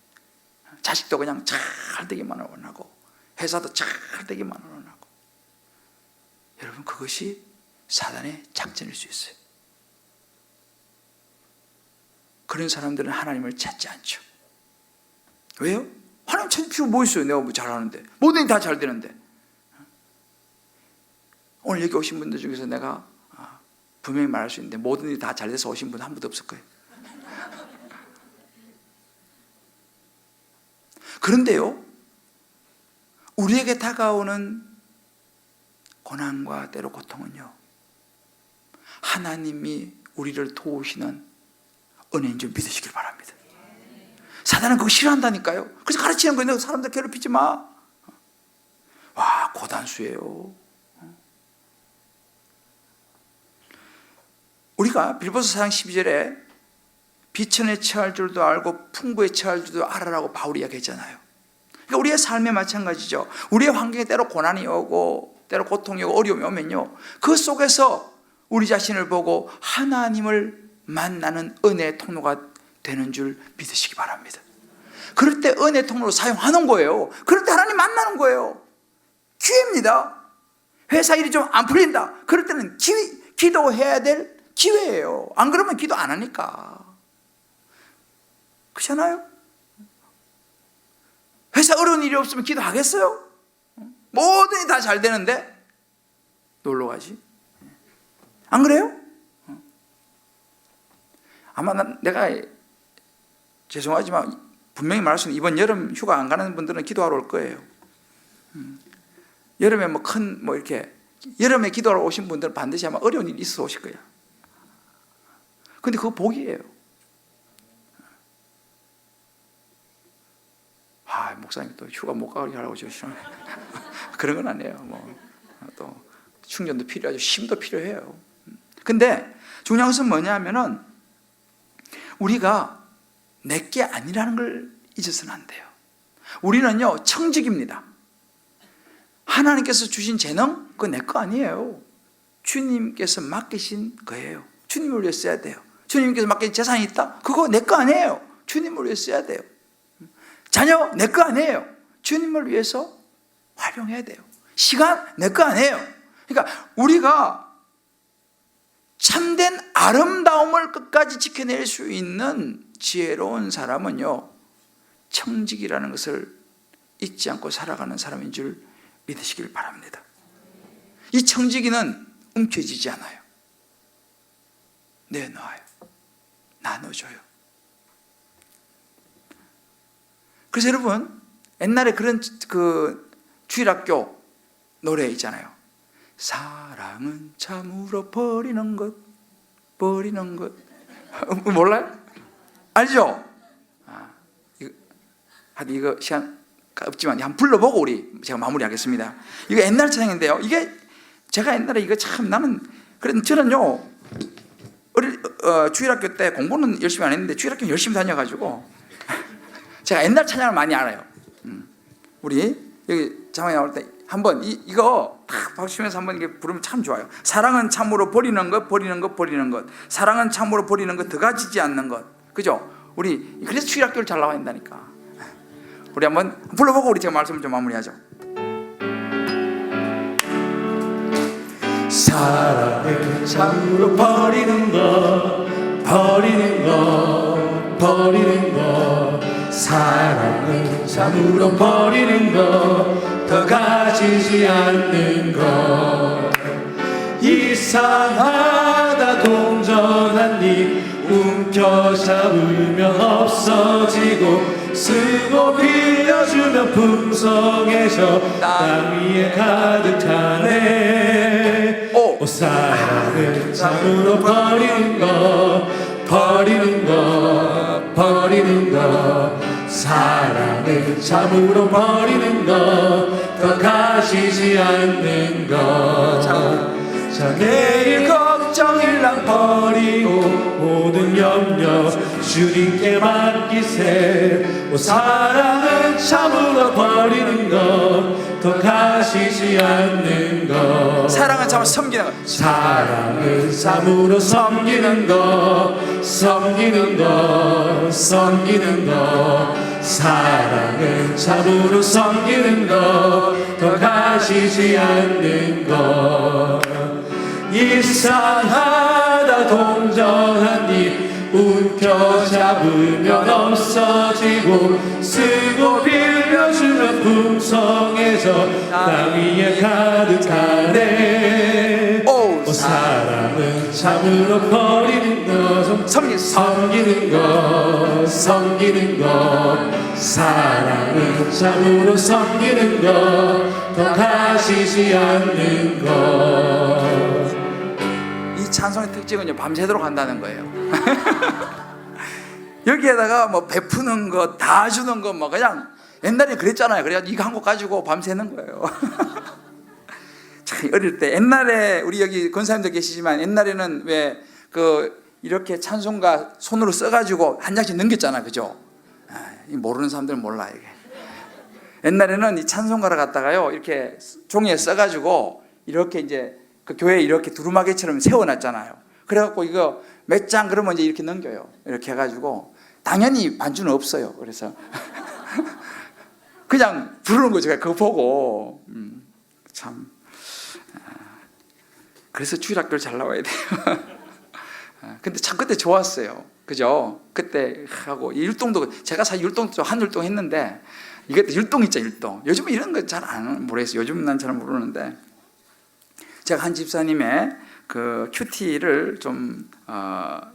자식도 그냥 잘 되기만 원하고, 회사도 잘 되기만 원하고. 여러분, 그것이 사단의 작전일 수 있어요. 그런 사람들은 하나님을 찾지 않죠. 왜요? 하나님 찾을 필요 뭐 있어요? 내가 뭐 잘하는데, 모든 게 다 잘 되는데. 오늘 여기 오신 분들 중에서 내가 분명히 말할 수 있는데 모든 일이 다 잘 돼서 오신 분 한 분도 없을 거예요. 그런데요, 우리에게 다가오는 고난과 때로 고통은요, 하나님이 우리를 도우시는 은혜인 줄 믿으시길 바랍니다. 사단은 그거 싫어한다니까요. 그래서 가르치는 거예요. 사람들 괴롭히지 마. 와, 고단수예요. 우리가 빌보서 4장 12절에 비천에 처할 줄도 알고 풍부에 처할 줄도 알아라고 바울이 이야기했잖아요. 그러니까 우리의 삶에 마찬가지죠. 우리의 환경에 때로 고난이 오고 때로 고통이 오고 어려움이 오면요, 그 속에서 우리 자신을 보고 하나님을 만나는 은혜의 통로가 되는 줄 믿으시기 바랍니다. 그럴 때 은혜의 통로로 사용하는 거예요. 그럴 때 하나님 만나는 거예요. 기회입니다. 회사 일이 좀 안 풀린다. 그럴 때는 기도해야 될 기회예요. 안 그러면 기도 안 하니까. 그렇잖아요? 회사 어려운 일이 없으면 기도하겠어요? 모든 일이 다 잘 되는데 놀러 가지. 안 그래요? 아마 내가 죄송하지만 분명히 말할 수 있는 이번 여름 휴가 안 가는 분들은 기도하러 올 거예요. 여름에 뭐 큰 뭐 이렇게 여름에 기도하러 오신 분들은 반드시 아마 어려운 일이 있어 오실 거예요. 근데 그거 복이에요. 목사님 또 휴가 못 가게 하라고 저시는 그런 건 아니에요. 뭐 또 충전도 필요하죠. 쉼도 필요해요. 근데 중요한 것은 뭐냐면은 우리가 내게 아니라는 걸 잊어서는 안 돼요. 우리는요 청직입니다. 하나님께서 주신 재능 그거 내 거 아니에요. 주님께서 맡기신 거예요. 주님을 위해 써야 돼요. 주님께서 맡긴 재산이 있다? 그거 내 거 아니에요. 주님을 위해 써야 돼요. 자녀 내 거 아니에요. 주님을 위해서 활용해야 돼요. 시간 내 거 아니에요. 그러니까 우리가 참된 아름다움을 끝까지 지켜낼 수 있는 지혜로운 사람은요 청직이라는 것을 잊지 않고 살아가는 사람인 줄 믿으시길 바랍니다. 이 청지기는 움켜쥐지 않아요. 내놔요. 나눠줘요. 그래서 여러분 옛날에 그런 그 주일학교 노래 있잖아요. 사랑은 참으로 버리는 것 몰라요? 알죠? 이거 시간 없지만 한번 불러보고 우리 제가 마무리하겠습니다. 이거 옛날 찬양인데요. 이게 제가 옛날에 이거 참 나는 그래도 저는요 주일학교 때 공부는 열심히 안 했는데 주일학교 열심히 다녀가지고 제가 옛날 찬양을 많이 알아요. 우리 여기 자막에 나올 때 한번 이거 딱 박수 치면서 한번 이렇게 부르면 참 좋아요. 사랑은 참으로 버리는 것. 사랑은 참으로 버리는 것, 더 가지지 않는 것. 그죠? 우리 그래서 주일학교를 잘 나와야 된다니까. 우리 한번 불러보고 우리 제가 말씀을 좀 마무리하죠. 사랑을 참으로 버리는 것. 사랑을 참으로 버리는 것. 더 가지지 않는 것. 이상하다 동전한 입 움켜잡으면 없어지고 쓰고 빌려주면 풍성해져 땅 위에 가득하네. 사랑을 참으로 버리는 것. 사랑을 참으로 버리는 것. 더 가지지 않는 것. 자, 내일 걱정 일랑 버리고 모든 염려 주님께 맡기세. 사랑은 참으로 버리는 것. 더 가시지 않는 것. 사랑은 참으로 섬기는 것. 사랑은 참으로 섬기는 것. 사랑은 참으로 섬기는 것. 더 가시지 않는 것. 이상하다 동전 한 입 움켜잡으면 없어지고 쓰고 빌려주면 풍성해져 땅 위에 가득하네. 사랑은 참으로 버리는 것. 섬기는 것. 사랑은 참으로 섬기는 것. 더 가시지 않는 것. 이 찬송의 특징은요 밤새도록 한다는 거예요. 여기에다가 뭐 베푸는 것, 다 주는 것, 뭐 그냥 옛날에 그랬잖아요. 그래가지고 이거 한 곡 가지고 밤새는 거예요. 참 어릴 때 옛날에 우리 여기 권사님도 계시지만 옛날에는 왜 그 이렇게 찬송가 손으로 써가지고 한 장씩 넘겼잖아, 그죠? 모르는 사람들은 몰라 이게. 옛날에는 이 찬송가를 갖다가요 이렇게 종이에 써가지고 이렇게 이제 그 교회에 이렇게 두루마기처럼 세워놨잖아요. 그래갖고 이거 몇 장 그러면 이제 이렇게 넘겨요. 이렇게 해가지고 당연히 반주는 없어요. 그래서 그냥 부르는 거죠. 그거 보고 참 그래서 주일학교를 잘 나와야 돼요. 근데 참 그때 좋았어요. 그죠? 그때 하고 율동도 제가 사실 율동도 한 율동 했는데 이게 율동 있죠, 율동. 요즘은 이런 거 잘 안 모르겠어요. 요즘 난 잘 모르는데 제가 한 집사님의 그 큐티를 좀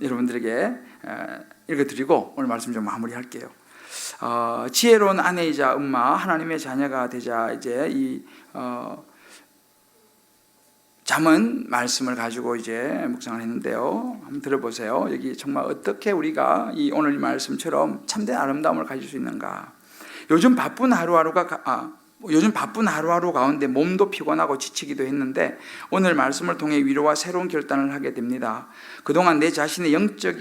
여러분들에게 읽어드리고 오늘 말씀 좀 마무리할게요. 지혜로운 아내이자 엄마, 하나님의 자녀가 되자 이제 이 잠언 말씀을 가지고 이제 묵상을 했는데요. 한번 들어보세요. 여기 정말 어떻게 우리가 이 오늘 이 말씀처럼 참된 아름다움을 가질 수 있는가. 요즘 바쁜 하루하루 가운데 몸도 피곤하고 지치기도 했는데 오늘 말씀을 통해 위로와 새로운 결단을 하게 됩니다. 그동안 내 자신의 영적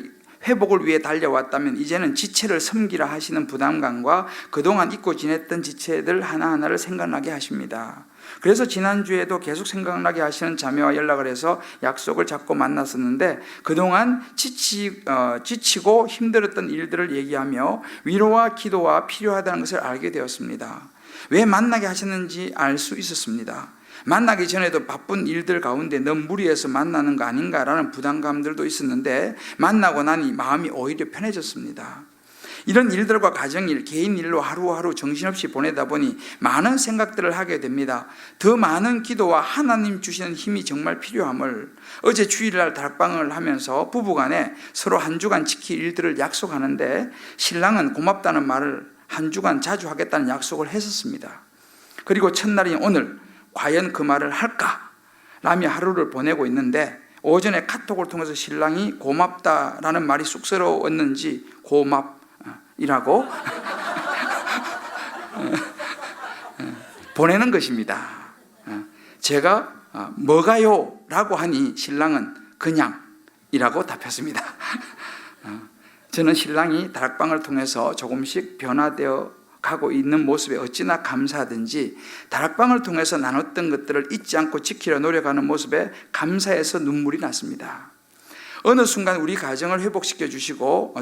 회복을 위해 달려왔다면 이제는 지체를 섬기라 하시는 부담감과 그동안 잊고 지냈던 지체들 하나하나를 생각나게 하십니다. 그래서 지난주에도 계속 생각나게 하시는 자매와 연락을 해서 약속을 잡고 만났었는데 그동안 지치고 힘들었던 일들을 얘기하며 위로와 기도가 필요하다는 것을 알게 되었습니다. 왜 만나게 하셨는지 알 수 있었습니다. 만나기 전에도 바쁜 일들 가운데 너무 무리해서 만나는 거 아닌가라는 부담감들도 있었는데 만나고 나니 마음이 오히려 편해졌습니다. 이런 일들과 가정일, 개인 일로 하루하루 정신없이 보내다 보니 많은 생각들을 하게 됩니다. 더 많은 기도와 하나님 주시는 힘이 정말 필요함을 어제 주일날 다락방을 하면서 부부간에 서로 한 주간 지킬 일들을 약속하는데 신랑은 고맙다는 말을 한 주간 자주 하겠다는 약속을 했었습니다. 그리고 첫날인 오늘 과연 그 말을 할까? 라며 하루를 보내고 있는데 오전에 카톡을 통해서 신랑이 고맙다라는 말이 쑥스러웠는지 고맙이라고 보내는 것입니다. 제가 뭐가요? 라고 하니 신랑은 그냥 이라고 답했습니다. 저는 신랑이 다락방을 통해서 조금씩 변화되어 가고 있는 모습에 어찌나 감사하든지 다락방을 통해서 나눴던 것들을 잊지 않고 지키려 노력하는 모습에 감사해서 눈물이 났습니다. 어느 순간 우리 가정을 회복시켜 주고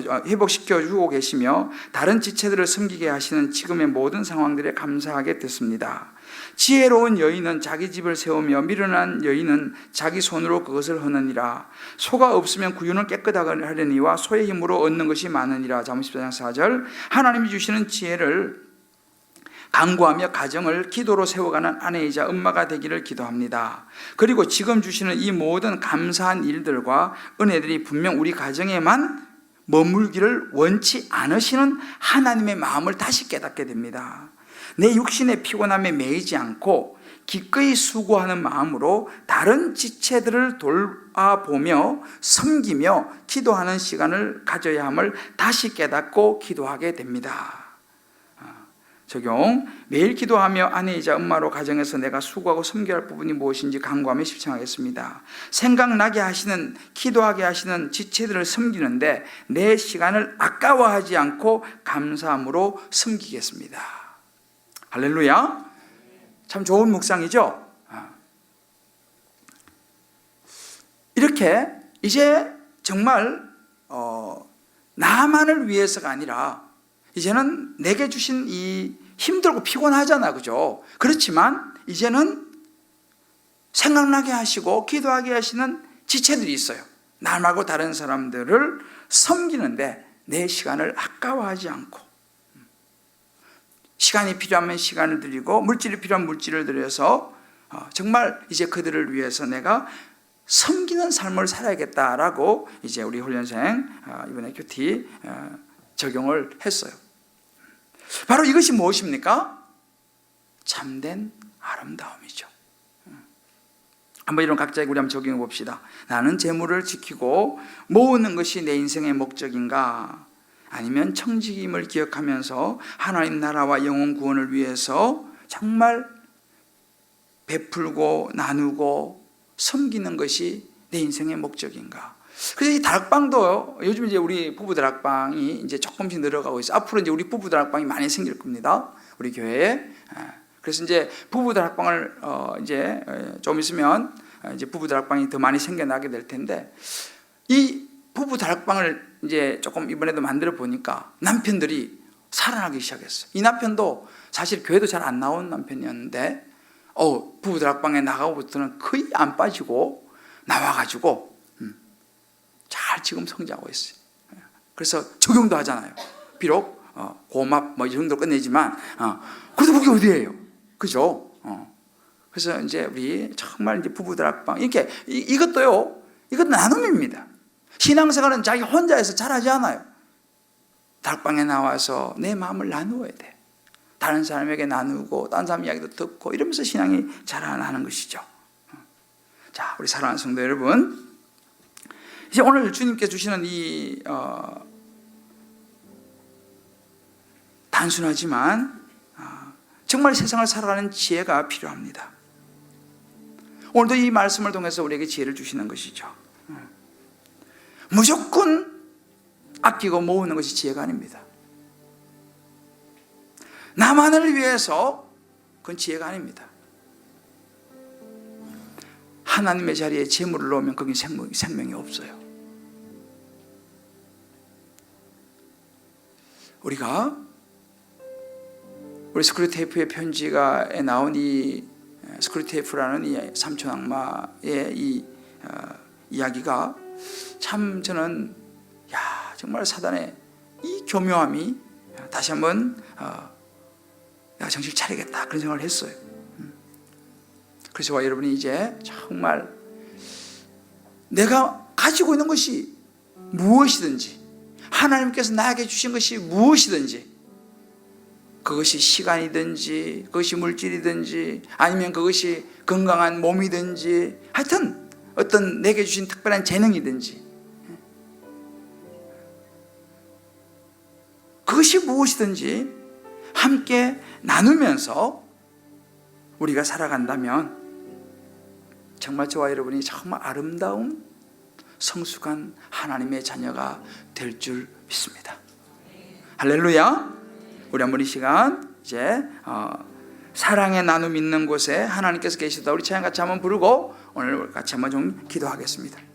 계시며 다른 지체들을 섬기게 하시는 지금의 모든 상황들에 감사하게 됐습니다. 지혜로운 여인은 자기 집을 세우며 미련한 여인은 자기 손으로 그것을 하느니라. 소가 없으면 구유는 깨끗하게 하려니와 소의 힘으로 얻는 것이 많으니라. 잠언 14장 4절. 하나님이 주시는 지혜를 간구하며 가정을 기도로 세워가는 아내이자 엄마가 되기를 기도합니다. 그리고 지금 주시는 이 모든 감사한 일들과 은혜들이 분명 우리 가정에만 머물기를 원치 않으시는 하나님의 마음을 다시 깨닫게 됩니다. 내 육신의 피곤함에 매이지 않고 기꺼이 수고하는 마음으로 다른 지체들을 돌아보며 섬기며 기도하는 시간을 가져야 함을 다시 깨닫고 기도하게 됩니다. 적용. 매일 기도하며 아내이자 엄마로 가정에서 내가 수고하고 섬겨야 할 부분이 무엇인지 간구하며 십창하겠습니다. 생각나게 하시는, 기도하게 하시는 지체들을 섬기는데 내 시간을 아까워하지 않고 감사함으로 섬기겠습니다. 할렐루야. 참 좋은 묵상이죠. 이렇게 이제 정말 나만을 위해서가 아니라 이제는 내게 주신 이 힘들고 피곤하잖아, 그죠? 그렇지만 이제는 생각나게 하시고 기도하게 하시는 지체들이 있어요. 나 말고 다른 사람들을 섬기는데 내 시간을 아까워하지 않고 시간이 필요하면 시간을 드리고 물질이 필요한 물질을 들여서 정말 이제 그들을 위해서 내가 섬기는 삶을 살아야겠다라고 이제 우리 훈련생 이번에 큐티 적용을 했어요. 바로 이것이 무엇입니까? 참된 아름다움이죠. 한번 이런 각자에게 우리 한번 적용해 봅시다. 나는 재물을 지키고 모으는 것이 내 인생의 목적인가? 아니면 청지기임을 기억하면서 하나님 나라와 영혼 구원을 위해서 정말 베풀고 나누고 섬기는 것이 내 인생의 목적인가? 그래서 이 다락방도 요즘 이제 우리 부부 다락방이 이제 조금씩 늘어가고 있어요. 앞으로 이제 우리 부부 다락방이 많이 생길 겁니다. 우리 교회에. 그래서 이제 부부 다락방을 이제 좀 있으면 이제 부부 다락방이 더 많이 생겨나게 될 텐데 이 부부 다락방을 이제 조금 이번에도 만들어 보니까 남편들이 살아나기 시작했어요. 이 남편도 사실 교회도 잘 안 나온 남편이었는데 부부 다락방에 나가고부터는 거의 안 빠지고 나와가지고 잘 지금 성장하고 있어요. 그래서 적용도 하잖아요. 비록 고맙 이 정도 끝내지만 그래도 그게 어디예요? 그죠? 그래서 이제 우리 정말 이제 부부 다락방 이렇게 이것도요. 이건 나눔입니다. 신앙생활은 자기 혼자서 잘하지 않아요. 달방에 나와서 내 마음을 나누어야 돼. 다른 사람에게 나누고 다른 사람 이야기도 듣고 이러면서 신앙이 자라나는 것이죠. 자, 우리 사랑하는 성도 여러분, 이제 오늘 주님께서 주시는 이 단순하지만 정말 세상을 살아가는 지혜가 필요합니다. 오늘도 이 말씀을 통해서 우리에게 지혜를 주시는 것이죠. 무조건 아끼고 모으는 것이 지혜가 아닙니다. 나만을 위해서 그건 지혜가 아닙니다. 하나님의 자리에 재물을 놓으면 거기 생명이 없어요. 우리 스크류테이프의 편지가에 나온 이 스크류테이프라는 이 삼촌 악마의 이 이야기가 참 저는 정말 사단의 이 교묘함이 다시 한번 내가 정신 차리겠다 그런 생각을 했어요. 그래서 저와 여러분이 이제 정말 내가 가지고 있는 것이 무엇이든지, 하나님께서 나에게 주신 것이 무엇이든지, 그것이 시간이든지 그것이 물질이든지 아니면 그것이 건강한 몸이든지, 하여튼 어떤 내게 주신 특별한 재능이든지, 그것이 무엇이든지 함께 나누면서 우리가 살아간다면 정말 저와 여러분이 정말 아름다운 성숙한 하나님의 자녀가 될 줄 믿습니다. 할렐루야. 우리 한번 이 시간 이제 사랑의 나눔 있는 곳에 하나님께서 계시다 우리 찬양 같이 한번 부르고 오늘 같이 한번 좀 기도하겠습니다.